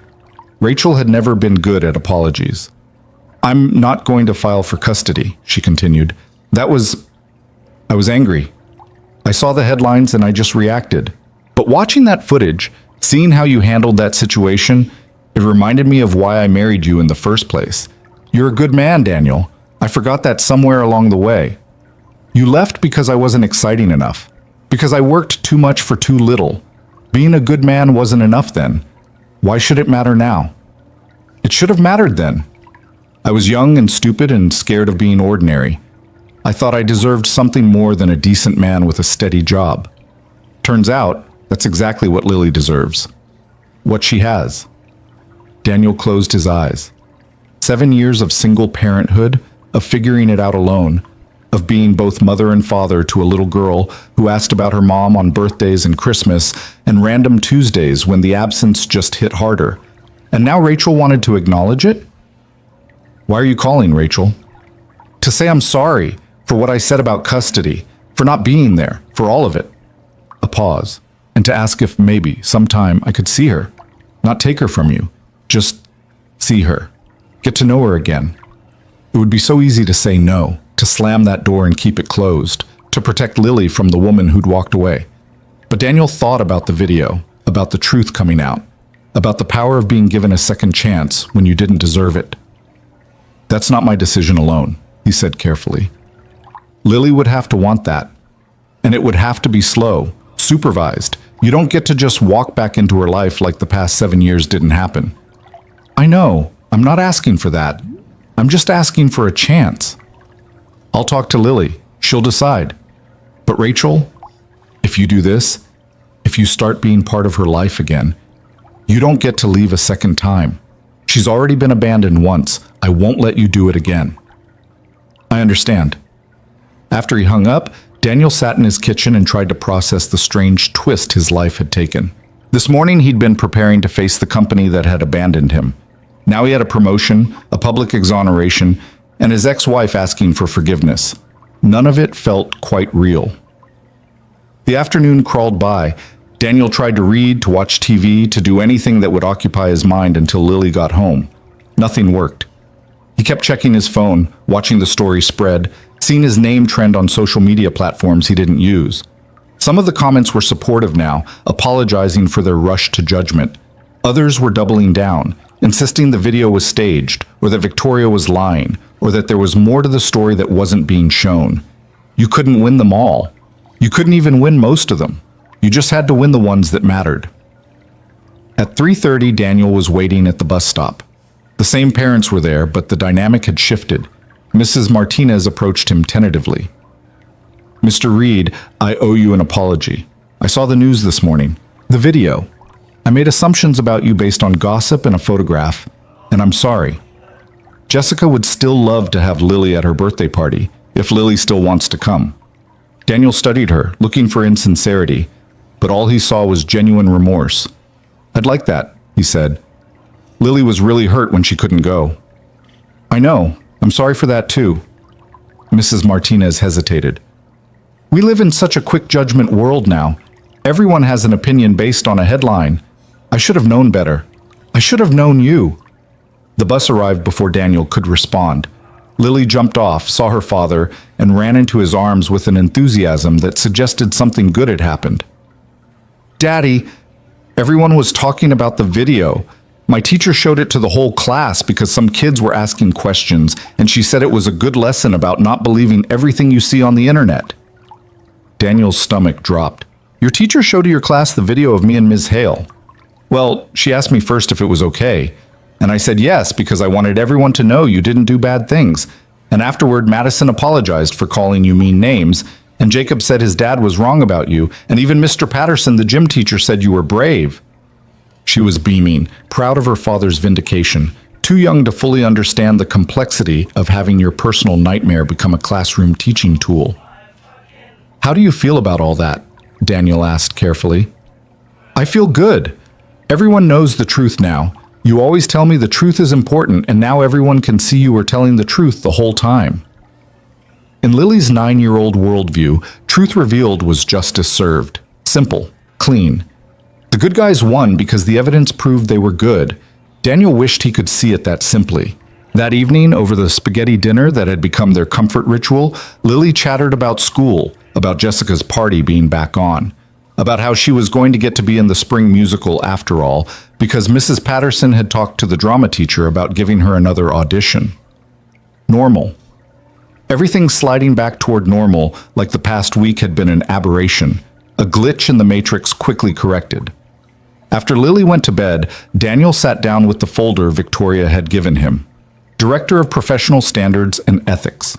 S1: Rachel had never been good at apologies. "I'm not going to file for custody," she continued. I was angry. I saw the headlines and I just reacted. But watching that footage, seeing how you handled that situation, it reminded me of why I married you in the first place. You're a good man, Daniel. I forgot that somewhere along the way. You left because I wasn't exciting enough, because I worked too much for too little. Being a good man wasn't enough then. Why should it matter now? It should have mattered then. I was young and stupid and scared of being ordinary. I thought I deserved something more than a decent man with a steady job. Turns out, that's exactly what Lily deserves. What she has. Daniel closed his eyes. 7 years of single parenthood, of figuring it out alone, of being both mother and father to a little girl who asked about her mom on birthdays and Christmas and random Tuesdays when the absence just hit harder. And now Rachel wanted to acknowledge it? "Why are you calling, Rachel?" "To say I'm sorry for what I said about custody, for not being there, for all of it." A pause, and to ask if maybe, sometime, I could see her. Not take her from you, just see her. Get to know her again. It would be so easy to say no, to slam that door and keep it closed, to protect Lily from the woman who'd walked away. But Daniel thought about the video, about the truth coming out, about the power of being given a second chance when you didn't deserve it. "That's not my decision alone," he said carefully. "Lily would have to want that. And it would have to be slow, supervised. You don't get to just walk back into her life like the past 7 years didn't happen." "I know. I'm not asking for that. I'm just asking for a chance. I'll talk to Lily. She'll decide. But Rachel, if you do this, if you start being part of her life again, you don't get to leave a second time. She's already been abandoned once. I won't let you do it again." "I understand." After he hung up, Daniel sat in his kitchen and tried to process the strange twist his life had taken. This morning he'd been preparing to face the company that had abandoned him. Now he had a promotion, a public exoneration, and his ex-wife asking for forgiveness. None of it felt quite real. The afternoon crawled by. Daniel tried to read, to watch TV, to do anything that would occupy his mind until Lily got home. Nothing worked. He kept checking his phone, watching the story spread, seeing his name trend on social media platforms he didn't use. Some of the comments were supportive now, apologizing for their rush to judgment. Others were doubling down, insisting the video was staged, or that Victoria was lying, or that there was more to the story that wasn't being shown. You couldn't win them all. You couldn't even win most of them. You just had to win the ones that mattered. At 3:30, Daniel was waiting at the bus stop. The same parents were there, but the dynamic had shifted. Mrs. Martinez approached him tentatively. "Mr. Reed, I owe you an apology. I saw the news this morning. The video. I made assumptions about you based on gossip and a photograph, and I'm sorry. Jessica would still love to have Lily at her birthday party, if Lily still wants to come." Daniel studied her, looking for insincerity, but all he saw was genuine remorse. "I'd like that," he said. "Lily was really hurt when she couldn't go." "I know. I'm sorry for that too." Mrs. Martinez hesitated. "We live in such a quick judgment world now. Everyone has an opinion based on a headline. I should have known better. I should have known you." The bus arrived before Daniel could respond. Lily jumped off, saw her father, and ran into his arms with an enthusiasm that suggested something good had happened. "Daddy, everyone was talking about the video. My teacher showed it to the whole class because some kids were asking questions, and she said it was a good lesson about not believing everything you see on the internet." Daniel's stomach dropped. Your teacher showed your class the video of me and Ms. Hale. Well, she asked me first if it was okay, and I said yes because I wanted everyone to know you didn't do bad things. And afterward, Madison apologized for calling you mean names, and Jacob said his dad was wrong about you, and even Mr. Patterson, the gym teacher, said you were brave. She was beaming, proud of her father's vindication, too young to fully understand the complexity of having your personal nightmare become a classroom teaching tool. How do you feel about all that? Daniel asked carefully. I feel good. Everyone knows the truth now. You always tell me the truth is important, and now everyone can see you were telling the truth the whole time. In Lily's 9-year-old worldview, truth revealed was justice served. Simple, clean. The good guys won because the evidence proved they were good. Daniel wished he could see it that simply. That evening, over the spaghetti dinner that had become their comfort ritual, Lily chattered about school, about Jessica's party being back on, about how she was going to get to be in the spring musical after all, because Mrs. Patterson had talked to the drama teacher about giving her another audition. Normal. Everything sliding back toward normal, like the past week had been an aberration, a glitch in the matrix quickly corrected. After Lily went to bed, Daniel sat down with the folder Victoria had given him. Director of Professional Standards and Ethics.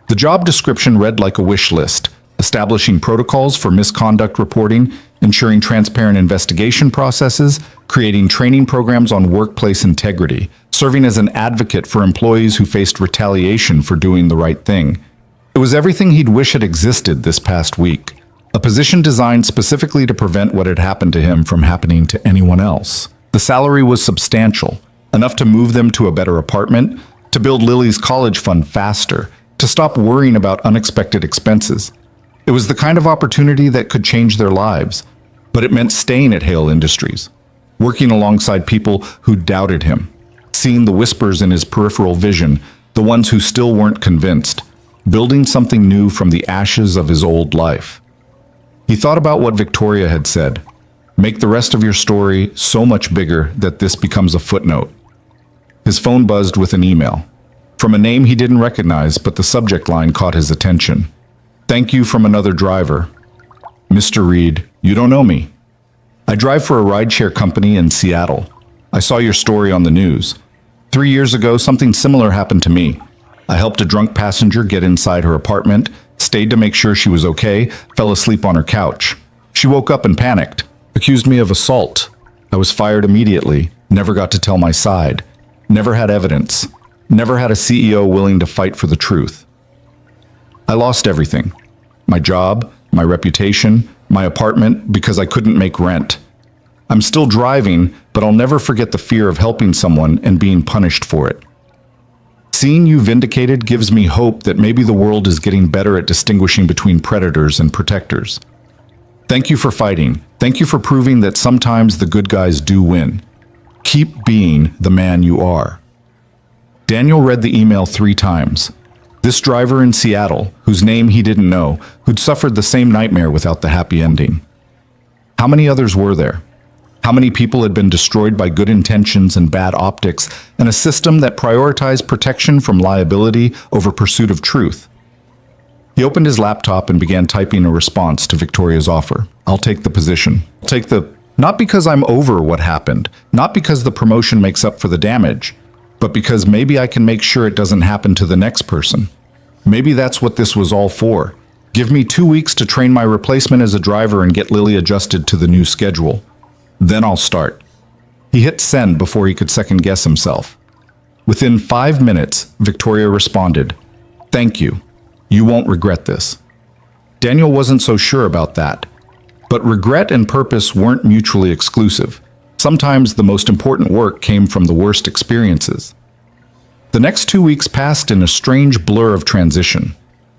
S1: The job description read like a wish list, establishing protocols for misconduct reporting, ensuring transparent investigation processes, creating training programs on workplace integrity, serving as an advocate for employees who faced retaliation for doing the right thing. It was everything he'd wish had existed this past week, a position designed specifically to prevent what had happened to him from happening to anyone else. The salary was substantial, enough to move them to a better apartment, to build Lily's college fund faster, to stop worrying about unexpected expenses. It was the kind of opportunity that could change their lives, but it meant staying at Hale Industries, working alongside people who doubted him, seeing the whispers in his peripheral vision, the ones who still weren't convinced, building something new from the ashes of his old life. He thought about what Victoria had said. Make the rest of your story so much bigger that this becomes a footnote. His phone buzzed with an email. From a name he didn't recognize, but the subject line caught his attention. Thank you from another driver. Mr. Reed, you don't know me. I drive for a rideshare company in Seattle. I saw your story on the news. 3 years ago, something similar happened to me. I helped a drunk passenger get inside her apartment, stayed to make sure she was okay, fell asleep on her couch. She woke up and panicked, accused me of assault. I was fired immediately, never got to tell my side, never had evidence, never had a CEO willing to fight for the truth. I lost everything. My job, my reputation, my apartment, because I couldn't make rent. I'm still driving, but I'll never forget the fear of helping someone and being punished for it. Seeing you vindicated gives me hope that maybe the world is getting better at distinguishing between predators and protectors. Thank you for fighting. Thank you for proving that sometimes the good guys do win. Keep being the man you are. Daniel read the email 3 times. This driver in Seattle, whose name he didn't know, who'd suffered the same nightmare without the happy ending. How many others were there? How many people had been destroyed by good intentions and bad optics, and a system that prioritized protection from liability over pursuit of truth? He opened his laptop and began typing a response to Victoria's offer. I'll take the position. I'll take the... Not because I'm over what happened, not because the promotion makes up for the damage, but because maybe I can make sure it doesn't happen to the next person. Maybe that's what this was all for. Give me 2 weeks to train my replacement as a driver and get Lily adjusted to the new schedule. Then I'll start. He hit send before he could second-guess himself. Within 5 minutes, Victoria responded, "Thank you. You won't regret this." Daniel wasn't so sure about that. But regret and purpose weren't mutually exclusive. Sometimes the most important work came from the worst experiences. The next 2 weeks passed in a strange blur of transition.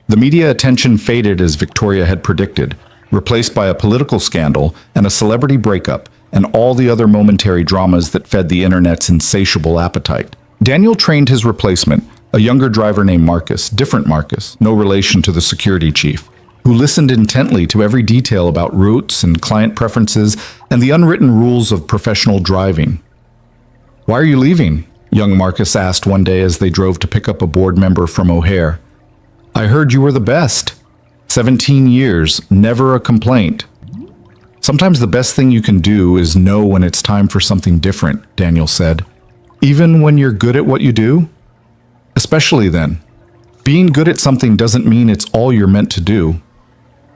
S1: The media attention faded as Victoria had predicted, replaced by a political scandal and a celebrity breakup, and all the other momentary dramas that fed the internet's insatiable appetite. Daniel trained his replacement, a younger driver named Marcus, different Marcus, no relation to the security chief, who listened intently to every detail about routes and client preferences and the unwritten rules of professional driving. "Why are you leaving?" young Marcus asked one day as they drove to pick up a board member from O'Hare. "I heard you were the best. 17 years, never a complaint." Sometimes the best thing you can do is know when it's time for something different, Daniel said. Even when you're good at what you do? Especially then. Being good at something doesn't mean it's all you're meant to do.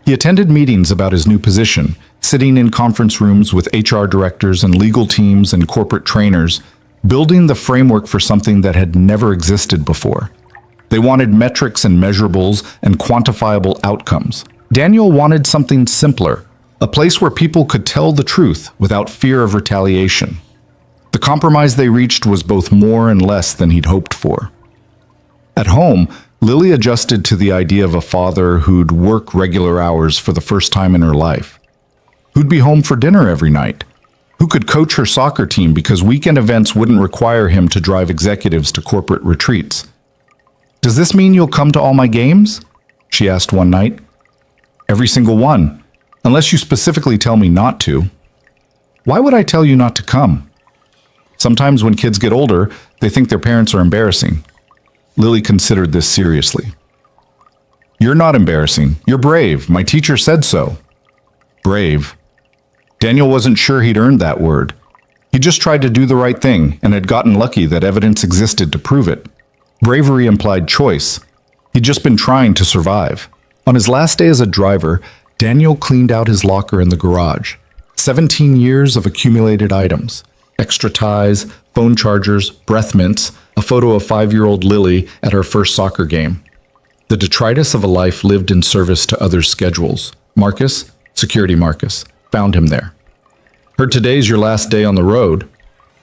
S1: He attended meetings about his new position, sitting in conference rooms with HR directors and legal teams and corporate trainers, building the framework for something that had never existed before. They wanted metrics and measurables and quantifiable outcomes. Daniel wanted something simpler, a place where people could tell the truth without fear of retaliation. The compromise they reached was both more and less than he'd hoped for. At home, Lily adjusted to the idea of a father who'd work regular hours for the first time in her life, who'd be home for dinner every night, who could coach her soccer team because weekend events wouldn't require him to drive executives to corporate retreats. "Does this mean you'll come to all my games?" she asked one night. "Every single one, unless you specifically tell me not to." "Why would I tell you not to come?" "Sometimes when kids get older, they think their parents are embarrassing." Lily considered this seriously. "You're not embarrassing. You're brave. My teacher said so." Brave. Daniel wasn't sure he'd earned that word. He just tried to do the right thing and had gotten lucky that evidence existed to prove it. Bravery implied choice. He'd just been trying to survive. On his last day as a driver, Daniel cleaned out his locker in the garage. 17 years of accumulated items. Extra ties, phone chargers, breath mints, a photo of 5-year-old Lily at her first soccer game. The detritus of a life lived in service to others' schedules. Marcus, security Marcus, found him there. "Heard today's your last day on the road."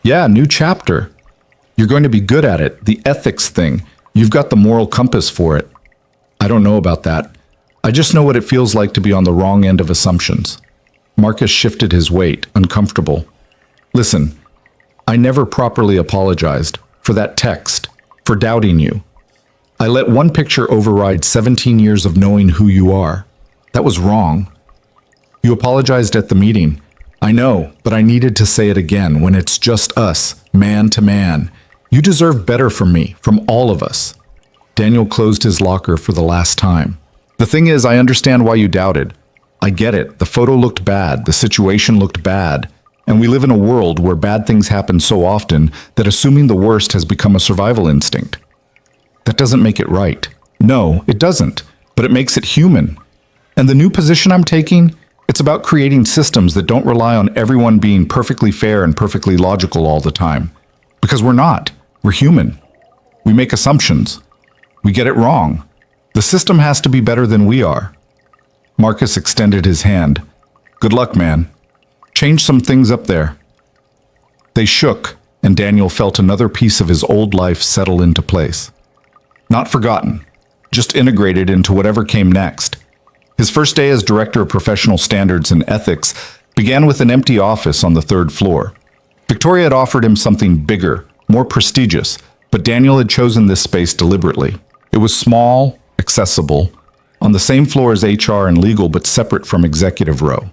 S1: "Yeah, new chapter." "You're going to be good at it, the ethics thing. You've got the moral compass for it." "I don't know about that. I just know what it feels like to be on the wrong end of assumptions." Marcus shifted his weight, uncomfortable. "Listen, I never properly apologized for that text, for doubting you. I let one picture override 17 years of knowing who you are. That was wrong. You apologized at the meeting. I know, but I needed to say it again when it's just us, man to man. You deserve better from me, from all of us." Daniel closed his locker for the last time. "The thing is, I understand why you doubted. I get it. The photo looked bad. The situation looked bad. And we live in a world where bad things happen so often that assuming the worst has become a survival instinct. That doesn't make it right. No, it doesn't. But it makes it human. And the new position I'm taking, it's about creating systems that don't rely on everyone being perfectly fair and perfectly logical all the time. Because we're not. We're human. We make assumptions. We get it wrong. The system has to be better than we are." Marcus extended his hand. "Good luck, man. Change some things up there." They shook, and Daniel felt another piece of his old life settle into place. Not forgotten, just integrated into whatever came next. His first day as Director of Professional Standards and Ethics began with an empty office on the 3rd floor. Victoria had offered him something bigger, more prestigious, but Daniel had chosen this space deliberately. It was small, accessible, on the same floor as HR and legal but separate from executive row.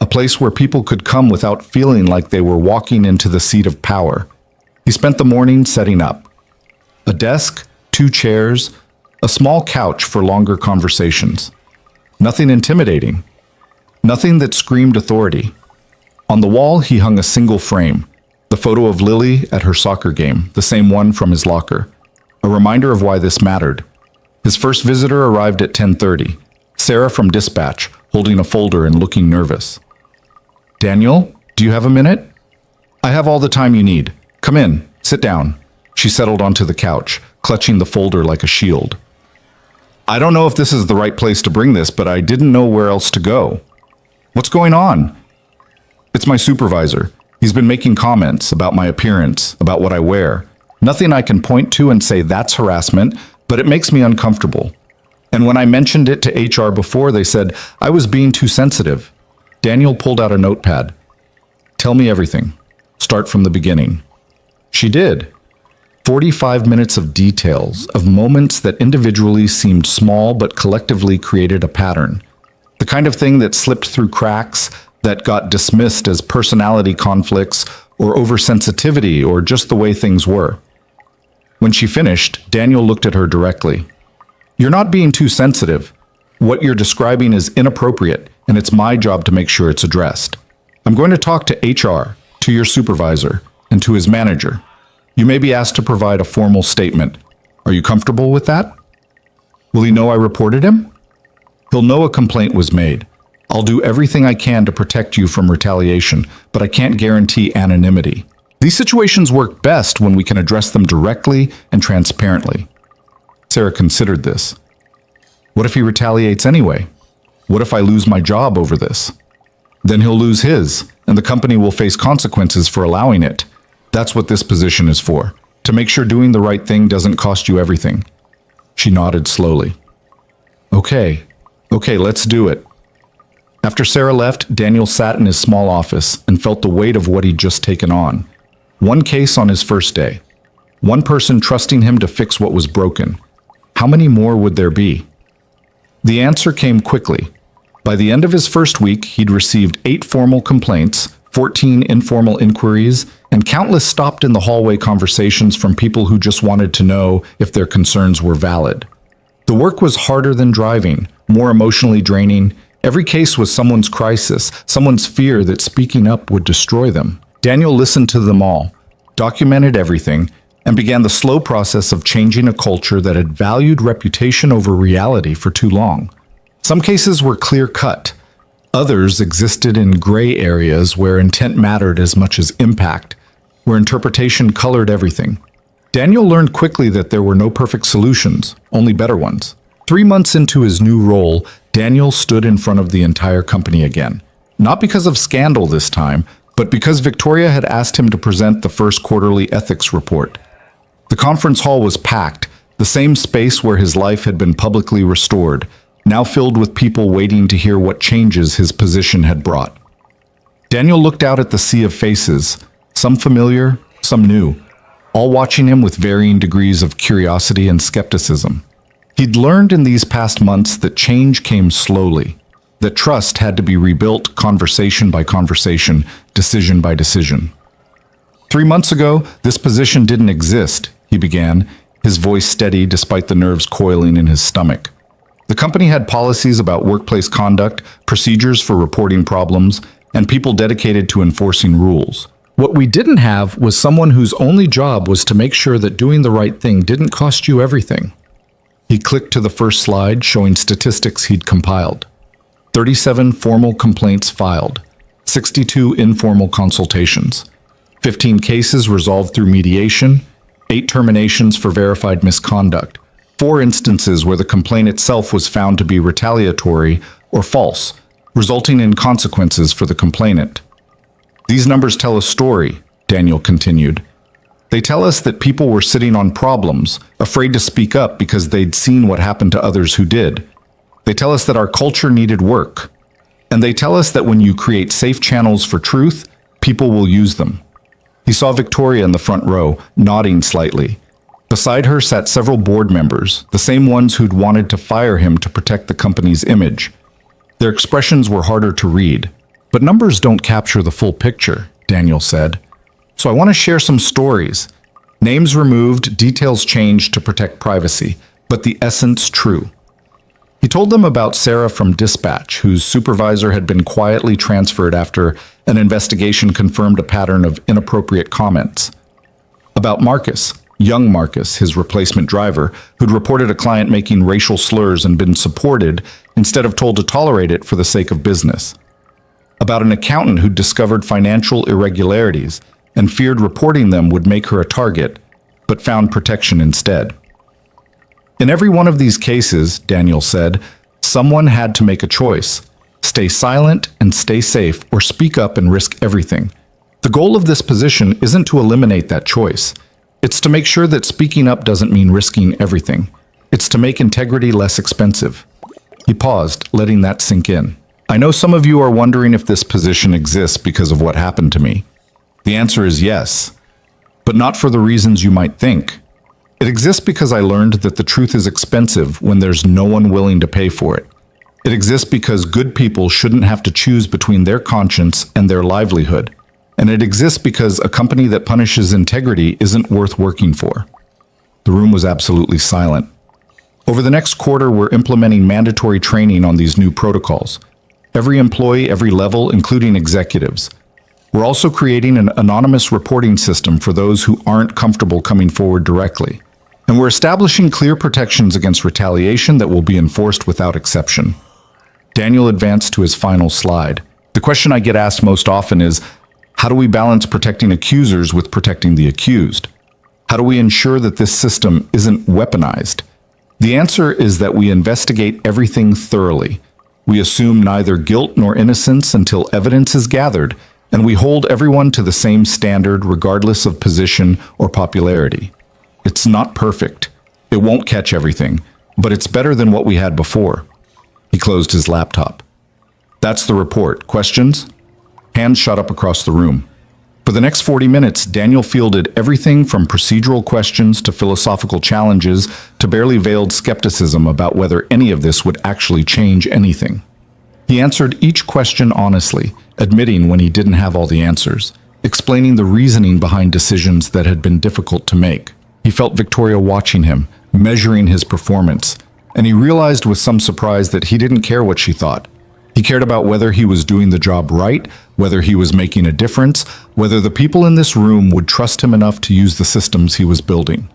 S1: A place where people could come without feeling like they were walking into the seat of power. He spent the morning setting up. A desk, 2 chairs, a small couch for longer conversations. Nothing intimidating. Nothing that screamed authority. On the wall, he hung a single frame, the photo of Lily at her soccer game, the same one from his locker. A reminder of why this mattered. His first visitor arrived at 10:30. Sarah from dispatch, holding a folder and looking nervous. "Daniel, do you have a minute?" "I have all the time you need. Come in, sit down." She settled onto the couch, clutching the folder like a shield. "I don't know if this is the right place to bring this, but I didn't know where else to go." "What's going on?" "It's my supervisor. He's been making comments about my appearance, about what I wear. Nothing I can point to and say that's harassment, but it makes me uncomfortable. And when I mentioned it to HR before, they said I was being too sensitive." Daniel pulled out a notepad. "Tell me everything. Start from the beginning." She did. 45 minutes of details, of moments that individually seemed small but collectively created a pattern. The kind of thing that slipped through cracks, that got dismissed as personality conflicts or oversensitivity or just the way things were. When she finished, Daniel looked at her directly. "You're not being too sensitive. What you're describing is inappropriate. and it's my job to make sure it's addressed. I'm going to talk to HR, to your supervisor, and to his manager. You may be asked to provide a formal statement. Are you comfortable with that? Will he know I reported him? He'll know a complaint was made. I'll do everything I can to protect you from retaliation, but I can't guarantee anonymity. These situations work best when we can address them directly and transparently. Sarah considered this. What if he retaliates anyway? What if I lose my job over this? Then he'll lose his, and the company will face consequences for allowing it. That's what this position is for, to make sure doing the right thing doesn't cost you everything. She nodded slowly. Okay, let's do it. After Sarah left, Daniel sat in his small office and felt the weight of what he'd just taken on. One case on his first day. One person trusting him to fix what was broken. How many more would there be? The answer came quickly. By the end of his first week, he'd received 8 formal complaints, 14 informal inquiries, and countless stopped-in-the-hallway conversations from people who just wanted to know if their concerns were valid. The work was harder than driving, more emotionally draining. Every case was someone's crisis, someone's fear that speaking up would destroy them. Daniel listened to them all, documented everything, and began the slow process of changing a culture that had valued reputation over reality for too long. Some cases were clear-cut. Others existed in gray areas where intent mattered as much as impact, where interpretation colored everything. Daniel learned quickly that there were no perfect solutions, only better ones. 3 months into his new role, Daniel stood in front of the entire company again. Not because of scandal this time, but because Victoria had asked him to present the first quarterly ethics report. The conference hall was packed, the same space where his life had been publicly restored, now filled with people waiting to hear what changes his position had brought. Daniel looked out at the sea of faces, some familiar, some new, all watching him with varying degrees of curiosity and skepticism. He'd learned in these past months that change came slowly, that trust had to be rebuilt conversation by conversation, decision by decision. 3 months ago, this position didn't exist, he began, his voice steady despite the nerves coiling in his stomach. The company had policies about workplace conduct, procedures for reporting problems, and people dedicated to enforcing rules. What we didn't have was someone whose only job was to make sure that doing the right thing didn't cost you everything. He clicked to the first slide showing statistics he'd compiled. 37 formal complaints filed, 62 informal consultations, 15 cases resolved through mediation, 8 terminations for verified misconduct, 4 instances where the complaint itself was found to be retaliatory or false, resulting in consequences for the complainant. These numbers tell a story, Daniel continued. They tell us that people were sitting on problems, afraid to speak up because they'd seen what happened to others who did. They tell us that our culture needed work. And they tell us that when you create safe channels for truth, people will use them. He saw Victoria in the front row, nodding slightly. Beside her sat several board members, the same ones who'd wanted to fire him to protect the company's image. Their expressions were harder to read. But numbers don't capture the full picture, Daniel said. So I want to share some stories. Names removed, details changed to protect privacy, but the essence true. He told them about Sarah from Dispatch, whose supervisor had been quietly transferred after an investigation confirmed a pattern of inappropriate comments. About Marcus, young Marcus, his replacement driver, who'd reported a client making racial slurs and been supported instead of told to tolerate it for the sake of business. About an accountant who'd discovered financial irregularities and feared reporting them would make her a target, but found protection instead. In every one of these cases, Daniel said, someone had to make a choice. Stay silent and stay safe, or speak up and risk everything. The goal of this position isn't to eliminate that choice. It's to make sure that speaking up doesn't mean risking everything. It's to make integrity less expensive. He paused, letting that sink in. I know some of you are wondering if this position exists because of what happened to me. The answer is yes, but not for the reasons you might think. It exists because I learned that the truth is expensive when there's no one willing to pay for it. It exists because good people shouldn't have to choose between their conscience and their livelihood. And it exists because a company that punishes integrity isn't worth working for. The room was absolutely silent. Over the next quarter, we're implementing mandatory training on these new protocols. Every employee, every level, including executives. We're also creating an anonymous reporting system for those who aren't comfortable coming forward directly. And we're establishing clear protections against retaliation that will be enforced without exception. Daniel advanced to his final slide. The question I get asked most often is, how do we balance protecting accusers with protecting the accused? How do we ensure that this system isn't weaponized? The answer is that we investigate everything thoroughly. We assume neither guilt nor innocence until evidence is gathered, and we hold everyone to the same standard regardless of position or popularity. It's not perfect. It won't catch everything, but it's better than what we had before. He closed his laptop. That's the report. Questions? Hands shot up across the room. For the next 40 minutes, Daniel fielded everything from procedural questions to philosophical challenges to barely veiled skepticism about whether any of this would actually change anything. He answered each question honestly, admitting when he didn't have all the answers, explaining the reasoning behind decisions that had been difficult to make. He felt Victoria watching him, measuring his performance, and he realized with some surprise that he didn't care what she thought. He cared about whether he was doing the job right, whether he was making a difference, whether the people in this room would trust him enough to use the systems he was building.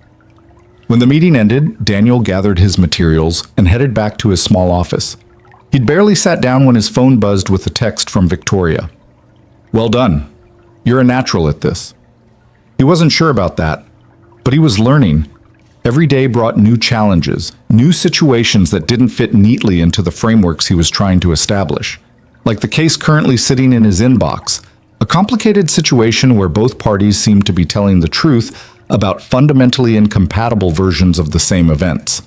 S1: When the meeting ended, Daniel gathered his materials and headed back to his small office. He'd barely sat down when his phone buzzed with a text from Victoria. "Well done. You're a natural at this." He wasn't sure about that, but he was learning. Every day brought new challenges, new situations that didn't fit neatly into the frameworks he was trying to establish. Like the case currently sitting in his inbox, a complicated situation where both parties seemed to be telling the truth about fundamentally incompatible versions of the same events.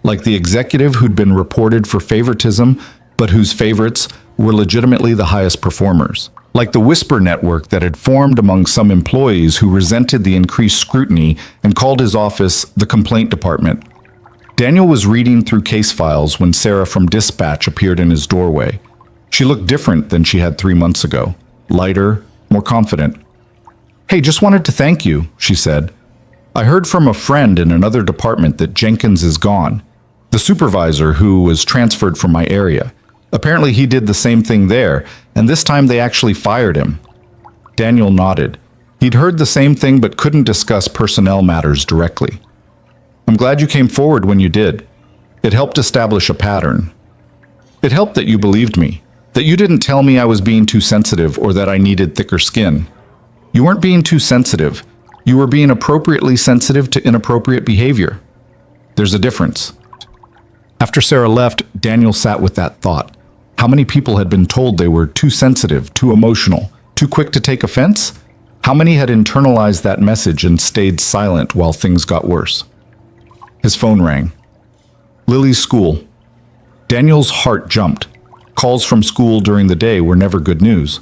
S1: Like the executive who'd been reported for favoritism, but whose favorites were legitimately the highest performers. Like the whisper network that had formed among some employees who resented the increased scrutiny and called his office the complaint department. Daniel was reading through case files when Sarah from Dispatch appeared in his doorway. She looked different than she had 3 months ago, lighter, more confident. "Hey, just wanted to thank you," she said. "I heard from a friend in another department that Jenkins is gone. The supervisor who was transferred from my area. Apparently he did the same thing there, and this time they actually fired him." Daniel nodded. He'd heard the same thing but couldn't discuss personnel matters directly. "I'm glad you came forward when you did. It helped establish a pattern. It helped that you believed me, that you didn't tell me I was being too sensitive or that I needed thicker skin. You weren't being too sensitive. You were being appropriately sensitive to inappropriate behavior. There's a difference." After Sarah left, Daniel sat with that thought. How many people had been told they were too sensitive, too emotional, too quick to take offense? How many had internalized that message and stayed silent while things got worse? His phone rang. Lily's school. Daniel's heart jumped. Calls from school during the day were never good news.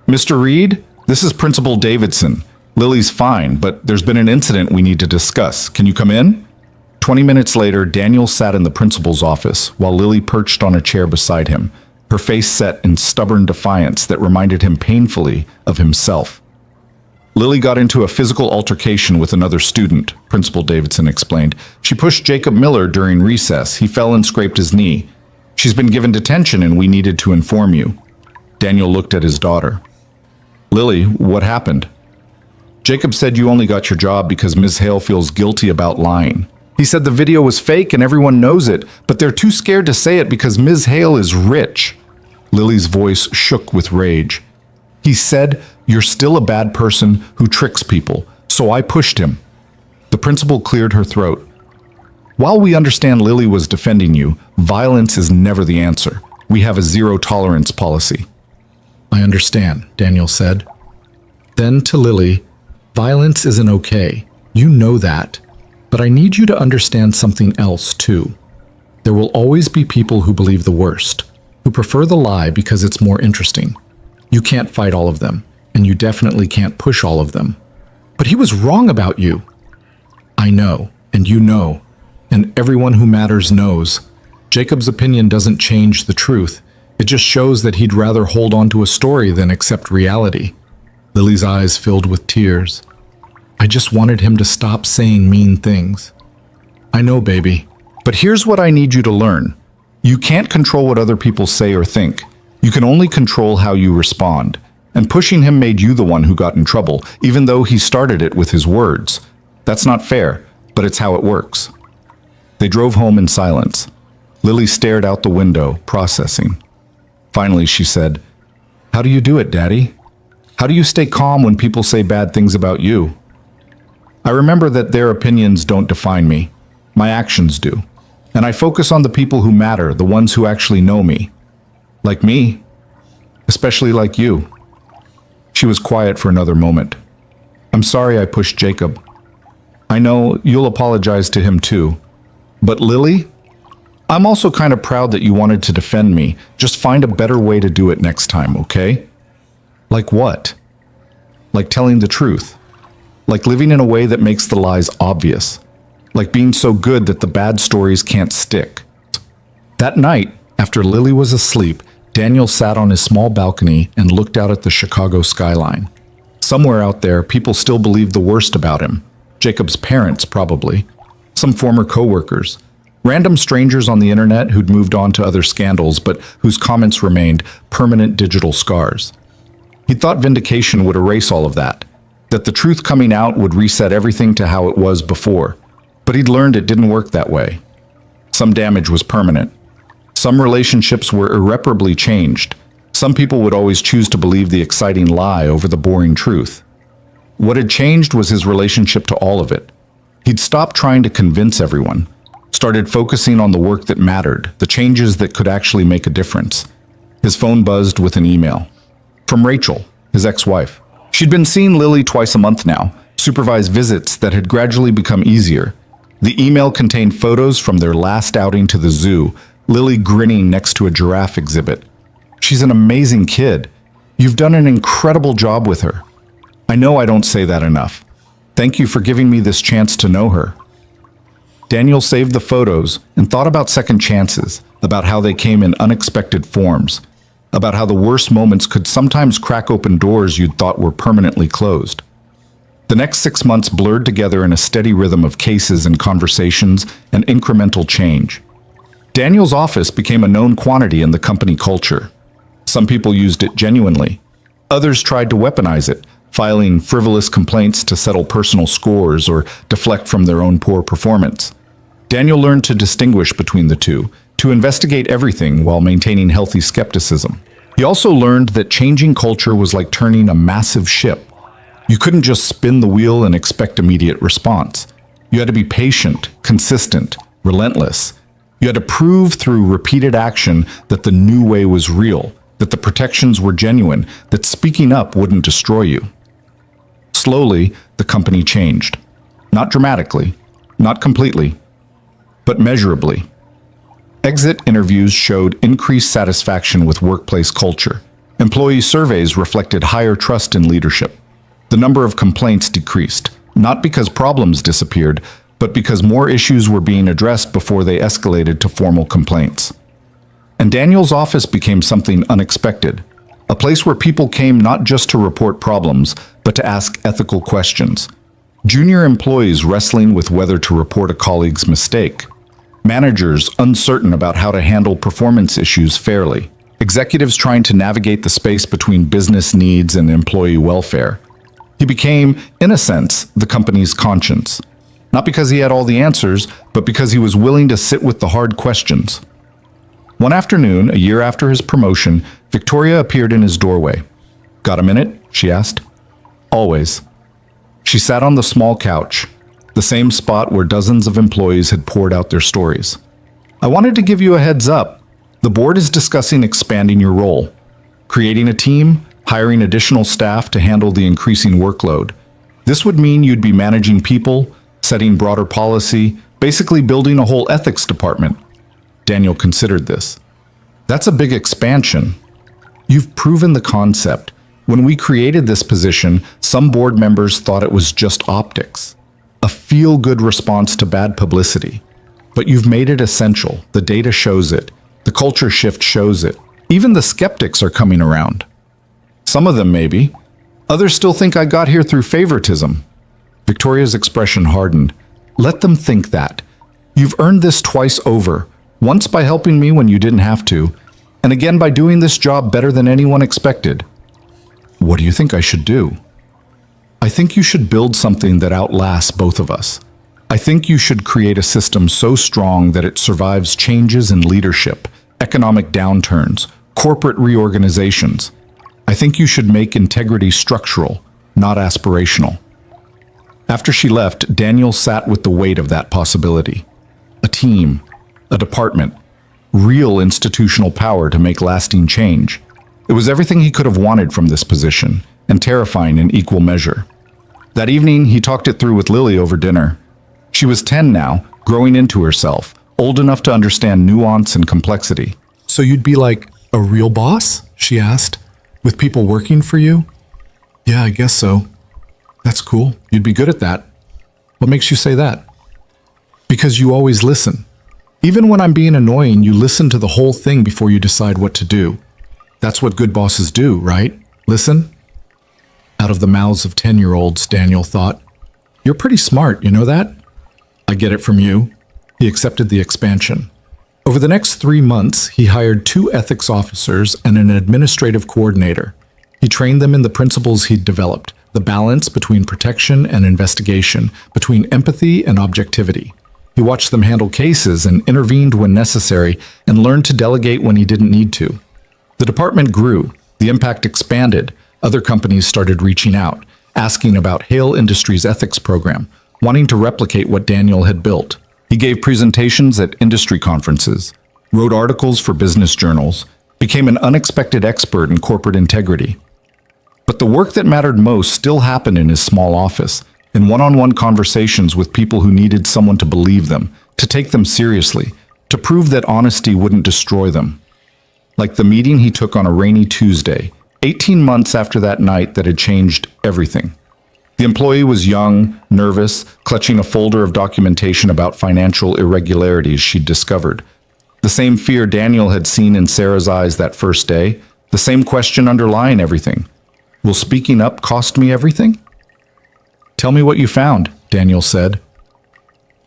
S1: "Mr. Reed, this is Principal Davidson. Lily's fine, but there's been an incident we need to discuss. Can you come in?" 20 minutes later, Daniel sat in the principal's office while Lily perched on a chair beside him, her face set in stubborn defiance that reminded him painfully of himself. "Lily got into a physical altercation with another student," Principal Davidson explained. "She pushed Jacob Miller during recess. He fell and scraped his knee. She's been given detention and we needed to inform you." Daniel looked at his daughter. "Lily, what happened?" "Jacob said you only got your job because Ms. Hale feels guilty about lying. He said the video was fake and everyone knows it, but they're too scared to say it because Ms. Hale is rich." Lily's voice shook with rage. "He said, you're still a bad person who tricks people, so I pushed him." The principal cleared her throat. "While we understand Lily was defending you, violence is never the answer. We have a zero-tolerance policy." "I understand," Daniel said. Then to Lily, "Violence isn't okay. You know that. But I need you to understand something else, too. There will always be people who believe the worst, who prefer the lie because it's more interesting. You can't fight all of them, and you definitely can't push all of them. But he was wrong about you." "I know, and you know, and everyone who matters knows. Jacob's opinion doesn't change the truth. It just shows that he'd rather hold on to a story than accept reality." Lily's eyes filled with tears. "I just wanted him to stop saying mean things." "I know, baby. But here's what I need you to learn. You can't control what other people say or think. You can only control how you respond. And pushing him made you the one who got in trouble, even though he started it with his words. That's not fair, but it's how it works. They drove home in silence. Lily stared out the window, processing. Finally, she said, "How do you do it, Daddy? How do you stay calm when people say bad things about you?" "I remember that their opinions don't define me. My actions do. And I focus on the people who matter, the ones who actually know me. Like me. Especially like you." She was quiet for another moment. "I'm sorry I pushed Jacob. I know you'll apologize to him too. But Lily, I'm also kind of proud that you wanted to defend me. Just find a better way to do it next time, okay?" "Like what?" "Like telling the truth. Like living in a way that makes the lies obvious. Like being so good that the bad stories can't stick." That night, after Lily was asleep, Daniel sat on his small balcony and looked out at the Chicago skyline. Somewhere out there, people still believed the worst about him. Jacob's parents, probably. Some former coworkers. Random strangers on the internet who'd moved on to other scandals, but whose comments remained permanent digital scars. He thought vindication would erase all of that. That the truth coming out would reset everything to how it was before. But he'd learned it didn't work that way. Some damage was permanent. Some relationships were irreparably changed. Some people would always choose to believe the exciting lie over the boring truth. What had changed was his relationship to all of it. He'd stopped trying to convince everyone, started focusing on the work that mattered, the changes that could actually make a difference. His phone buzzed with an email. From Rachel, his ex-wife. She'd been seeing Lily twice a month now, supervised visits that had gradually become easier. The email contained photos from their last outing to the zoo, Lily grinning next to a giraffe exhibit. "She's an amazing kid. You've done an incredible job with her. I know I don't say that enough. Thank you for giving me this chance to know her." Daniel saved the photos and thought about second chances, about how they came in unexpected forms, about how the worst moments could sometimes crack open doors you'd thought were permanently closed. The next 6 months blurred together in a steady rhythm of cases and conversations and incremental change. Daniel's office became a known quantity in the company culture. Some people used it genuinely. Others tried to weaponize it, filing frivolous complaints to settle personal scores or deflect from their own poor performance. Daniel learned to distinguish between the two, to investigate everything while maintaining healthy skepticism. He also learned that changing culture was like turning a massive ship. You couldn't just spin the wheel and expect immediate response. You had to be patient, consistent, relentless. You had to prove through repeated action that the new way was real, that the protections were genuine, that speaking up wouldn't destroy you. Slowly, the company changed. Not dramatically, not completely, but measurably. Exit interviews showed increased satisfaction with workplace culture. Employee surveys reflected higher trust in leadership. The number of complaints decreased, not because problems disappeared, but because more issues were being addressed before they escalated to formal complaints. And Daniel's office became something unexpected, a place where people came not just to report problems, but to ask ethical questions. Junior employees wrestling with whether to report a colleague's mistake. Managers uncertain about how to handle performance issues fairly. Executives trying to navigate the space between business needs and employee welfare. He became, in a sense, the company's conscience. Not because he had all the answers, but because he was willing to sit with the hard questions. One afternoon, a year after his promotion, Victoria appeared in his doorway. "Got a minute?" she asked. "Always." She sat on the small couch, the same spot where dozens of employees had poured out their stories. "I wanted to give you a heads up. The board is discussing expanding your role, creating a team, hiring additional staff to handle the increasing workload. This would mean you'd be managing people, setting broader policy, basically building a whole ethics department." Daniel considered this. "That's a big expansion. You've proven the concept. When we created this position, some board members thought it was just optics, a feel-good response to bad publicity. But you've made it essential. The data shows it. The culture shift shows it. Even the skeptics are coming around. Some of them, maybe. Others still think I got here through favoritism." Victoria's expression hardened. "Let them think that. You've earned this twice over. Once by helping me when you didn't have to, and again by doing this job better than anyone expected. What do you think I should do? I think you should build something that outlasts both of us. I think you should create a system so strong that it survives changes in leadership, economic downturns, corporate reorganizations. I think you should make integrity structural, not aspirational. After she left, Daniel sat with the weight of that possibility. A team, a department, real institutional power to make lasting change. It was everything he could have wanted from this position, and terrifying in equal measure. That evening, he talked it through with Lily over dinner. She was 10 now, growing into herself, old enough to understand nuance and complexity.
S2: So you'd be like a real boss? She asked. With people working for you? Yeah, I guess so.
S1: That's cool. You'd be good at that. What makes you say that? Because you always listen. Even when I'm being annoying, you listen to the whole thing before you decide what to do. That's what good bosses do, right? Listen? Out of the mouths of 10-year-olds, Daniel thought. You're pretty smart, you know that? I get it from you. He accepted the expansion. Over the next 3 months, he hired 2 ethics officers and an administrative coordinator. He trained them in the principles he'd developed, the balance between protection and investigation, between empathy and objectivity. He watched them handle cases and intervened when necessary and learned to delegate when he didn't need to. The department grew, the impact expanded, other companies started reaching out, asking about Hale Industries' ethics program, wanting to replicate what Daniel had built. He gave presentations at industry conferences, wrote articles for business journals, became an unexpected expert in corporate integrity. But the work that mattered most still happened in his small office, in one-on-one conversations with people who needed someone to believe them, to take them seriously, to prove that honesty wouldn't destroy them. Like the meeting he took on a rainy Tuesday, 18 months after that night that had changed everything. The employee was young, nervous, clutching a folder of documentation about financial irregularities she'd discovered. The same fear Daniel had seen in Sarah's eyes that first day, the same question underlying everything. Will speaking up cost me everything? Tell me what you found, Daniel said.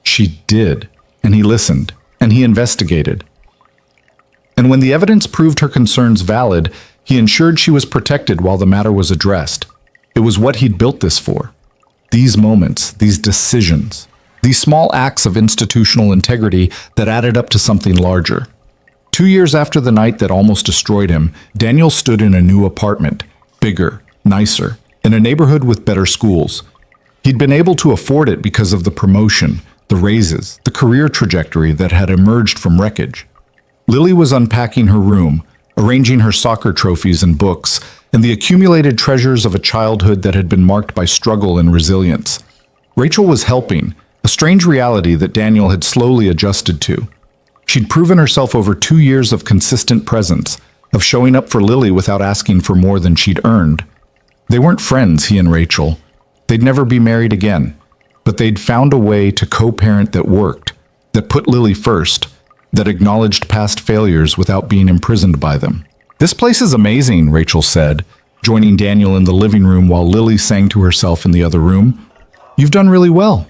S1: She did, and he listened, and he investigated. And when the evidence proved her concerns valid, he ensured she was protected while the matter was addressed. It was what he'd built this for. These moments, these decisions, these small acts of institutional integrity that added up to something larger. 2 years after the night that almost destroyed him, Daniel stood in a new apartment, bigger, nicer, in a neighborhood with better schools. He'd been able to afford it because of the promotion, the raises, the career trajectory that had emerged from wreckage. Lily was unpacking her room, arranging her soccer trophies and books, and the accumulated treasures of a childhood that had been marked by struggle and resilience. Rachel was helping, a strange reality that Daniel had slowly adjusted to. She'd proven herself over 2 years of consistent presence, of showing up for Lily without asking for more than she'd earned. They weren't friends, he and Rachel. They'd never be married again, but they'd found a way to co-parent that worked, that put Lily first, that acknowledged past failures without being imprisoned by them. This place is amazing, Rachel said, joining Daniel in the living room while Lily sang to herself in the other room. You've done really well.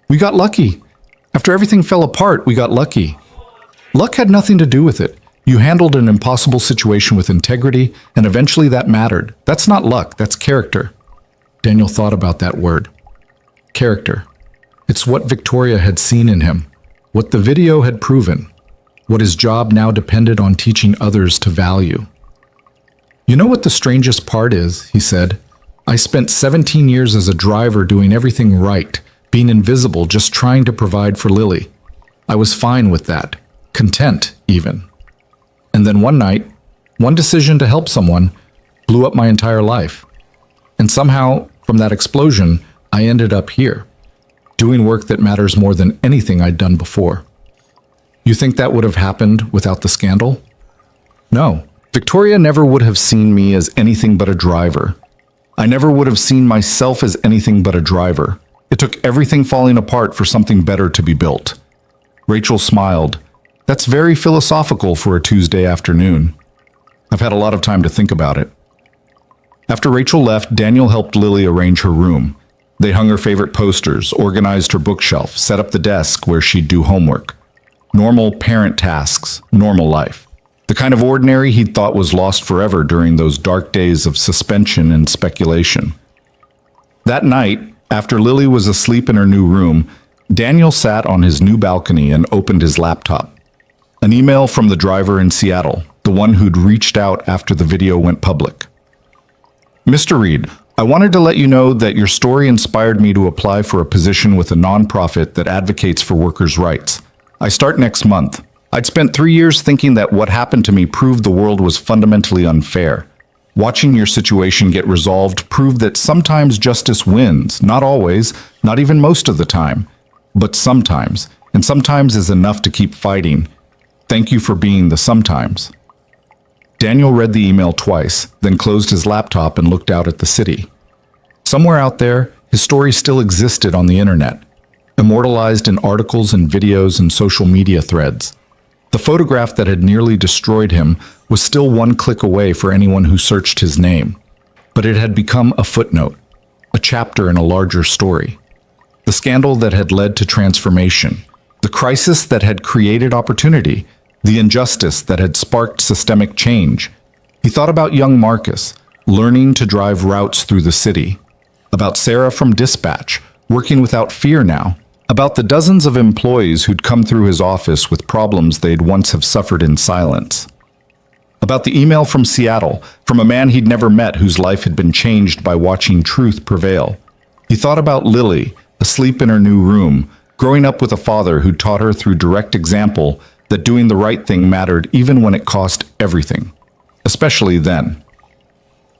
S1: We got lucky. After everything fell apart, we got lucky. Luck had nothing to do with it. You handled an impossible situation with integrity, and eventually that mattered. That's not luck, that's character. Daniel thought about that word. Character. It's what Victoria had seen in him, what the video had proven, what his job now depended on teaching others to value. You know what the strangest part is, he said. I spent 17 years as a driver doing everything right, being invisible, just trying to provide for Lily. I was fine with that, content even. And then one night, one decision to help someone blew up my entire life. And somehow, from that explosion, I ended up here, doing work that matters more than anything I'd done before. You think that would have happened without the scandal? No. Victoria never would have seen me as anything but a driver. I never would have seen myself as anything but a driver. It took everything falling apart for something better to be built. Rachel smiled. That's very philosophical for a Tuesday afternoon. I've had a lot of time to think about it. After Rachel left, Daniel helped Lily arrange her room. They hung her favorite posters, organized her bookshelf, set up the desk where she'd do homework. Normal parent tasks, normal life. The The kind of ordinary he'd thought was lost forever during those dark days of suspension and speculation. That night, after Lily was asleep in her new room, Daniel sat on his new balcony and opened his laptop. An email from the driver in Seattle, the one who'd reached out after the video went public. Mr. Reed, I wanted to let you know that your story inspired me to apply for a position with a nonprofit that advocates for workers' rights. I start next month. I'd spent 3 years thinking that what happened to me proved the world was fundamentally unfair. Watching your situation get resolved proved that sometimes justice wins, not always, not even most of the time, but sometimes, and sometimes is enough to keep fighting. Thank you for being the sometimes. Daniel read the email twice, then closed his laptop and looked out at the city. Somewhere out there, his story still existed on the internet, immortalized in articles and videos and social media threads. The photograph that had nearly destroyed him was still one click away for anyone who searched his name. But it had become a footnote, a chapter in a larger story. The scandal that had led to transformation, the crisis that had created opportunity, the injustice that had sparked systemic change. He thought about young Marcus, learning to drive routes through the city, about Sarah from Dispatch, working without fear now, about the dozens of employees who'd come through his office with problems they'd once have suffered in silence. About the email from Seattle, from a man he'd never met whose life had been changed by watching truth prevail. He thought about Lily, asleep in her new room, growing up with a father who taught her through direct example that doing the right thing mattered even when it cost everything, especially then.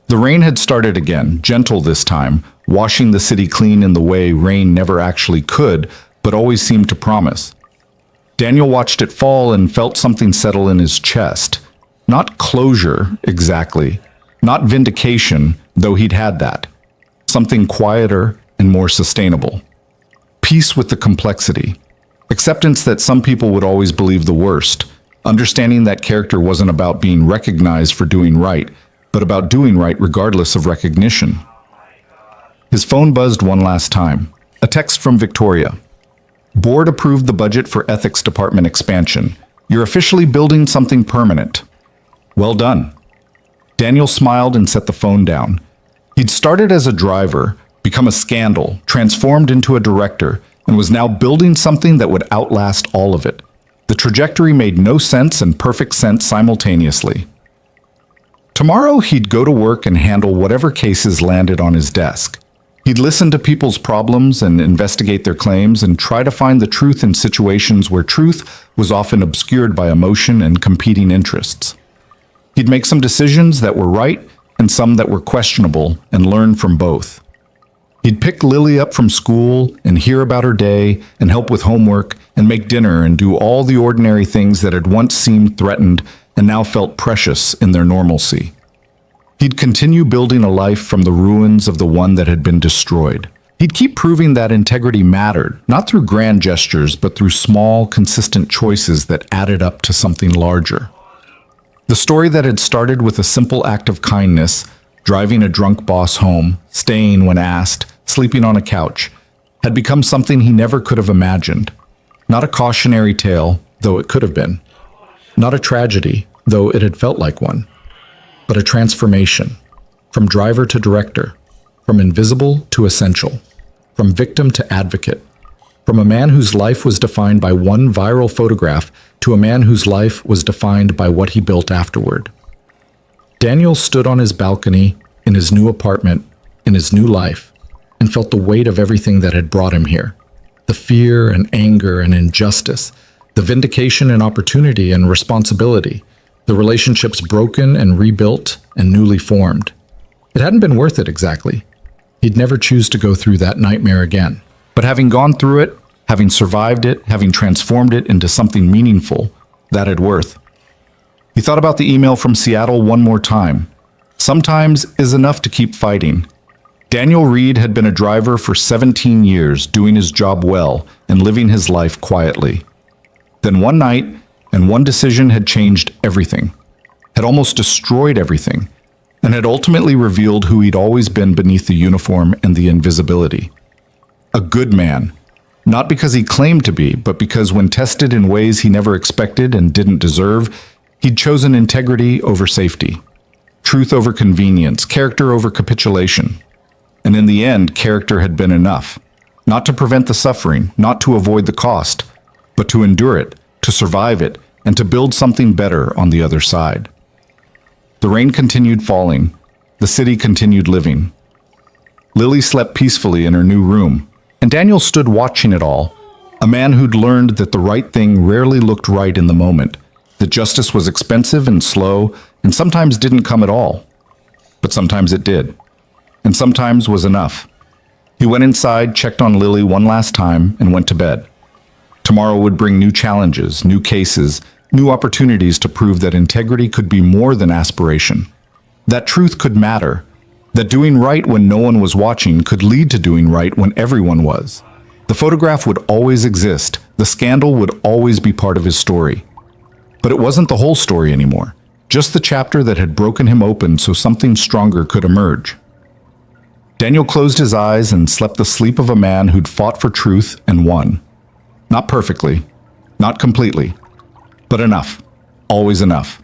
S1: The rain had started again, gentle this time, washing the city clean in the way rain never actually could, but always seemed to promise. Daniel watched it fall and felt something settle in his chest. Not closure, exactly. Not vindication, though he'd had that. Something quieter and more sustainable. Peace with the complexity. Acceptance that some people would always believe the worst. Understanding that character wasn't about being recognized for doing right, but about doing right regardless of recognition. His phone buzzed one last time. A text from Victoria. Board approved the budget for ethics department expansion. You're officially building something permanent. Well done. Daniel smiled and set the phone down. He'd started as a driver, become a scandal, transformed into a director, and was now building something that would outlast all of it. The trajectory made no sense and perfect sense simultaneously. Tomorrow he'd go to work and handle whatever cases landed on his desk. He'd listen to people's problems and investigate their claims and try to find the truth in situations where truth was often obscured by emotion and competing interests. He'd make some decisions that were right and some that were questionable and learn from both. He'd pick Lily up from school and hear about her day and help with homework and make dinner and do all the ordinary things that had once seemed threatened and now felt precious in their normalcy. He'd continue building a life from the ruins of the one that had been destroyed. He'd keep proving that integrity mattered, not through grand gestures, but through small, consistent choices that added up to something larger. The story that had started with a simple act of kindness, driving a drunk boss home, staying when asked, sleeping on a couch, had become something he never could have imagined. Not a cautionary tale, though it could have been. Not a tragedy, though it had felt like one. But a transformation, from driver to director, from invisible to essential, from victim to advocate, from a man whose life was defined by one viral photograph to a man whose life was defined by what he built afterward. Daniel stood on his balcony, in his new apartment, in his new life, and felt the weight of everything that had brought him here. The fear and anger and injustice, the vindication and opportunity and responsibility, the relationships broken and rebuilt and newly formed. It hadn't been worth it exactly. He'd never choose to go through that nightmare again. But having gone through it, having survived it, having transformed it into something meaningful, that had worth. He thought about the email from Seattle one more time. Sometimes is enough to keep fighting. Daniel Reed had been a driver for 17 years, doing his job well and living his life quietly. Then one night, and one decision had changed everything, had almost destroyed everything, and had ultimately revealed who he'd always been beneath the uniform and the invisibility. A good man, not because he claimed to be, but because when tested in ways he never expected and didn't deserve, He'd chosen integrity over safety, truth over convenience, character over capitulation. And in the end, character had been enough. Not to prevent the suffering, not to avoid the cost, but to endure it, to survive it, and to build something better on the other side. The rain continued falling. The city continued living. Lily slept peacefully in her new room, and Daniel stood watching it all, a man who'd learned that the right thing rarely looked right in the moment, that justice was expensive and slow, and sometimes didn't come at all. But sometimes it did, and sometimes was enough. He went inside, checked on Lily one last time, and went to bed. Tomorrow would bring new challenges, new cases, new opportunities to prove that integrity could be more than aspiration, that truth could matter, that doing right when no one was watching could lead to doing right when everyone was. The photograph would always exist, the scandal would always be part of his story. But it wasn't the whole story anymore, just the chapter that had broken him open so something stronger could emerge. Daniel closed his eyes and slept the sleep of a man who'd fought for truth and won. Not perfectly, not completely, but enough, always enough.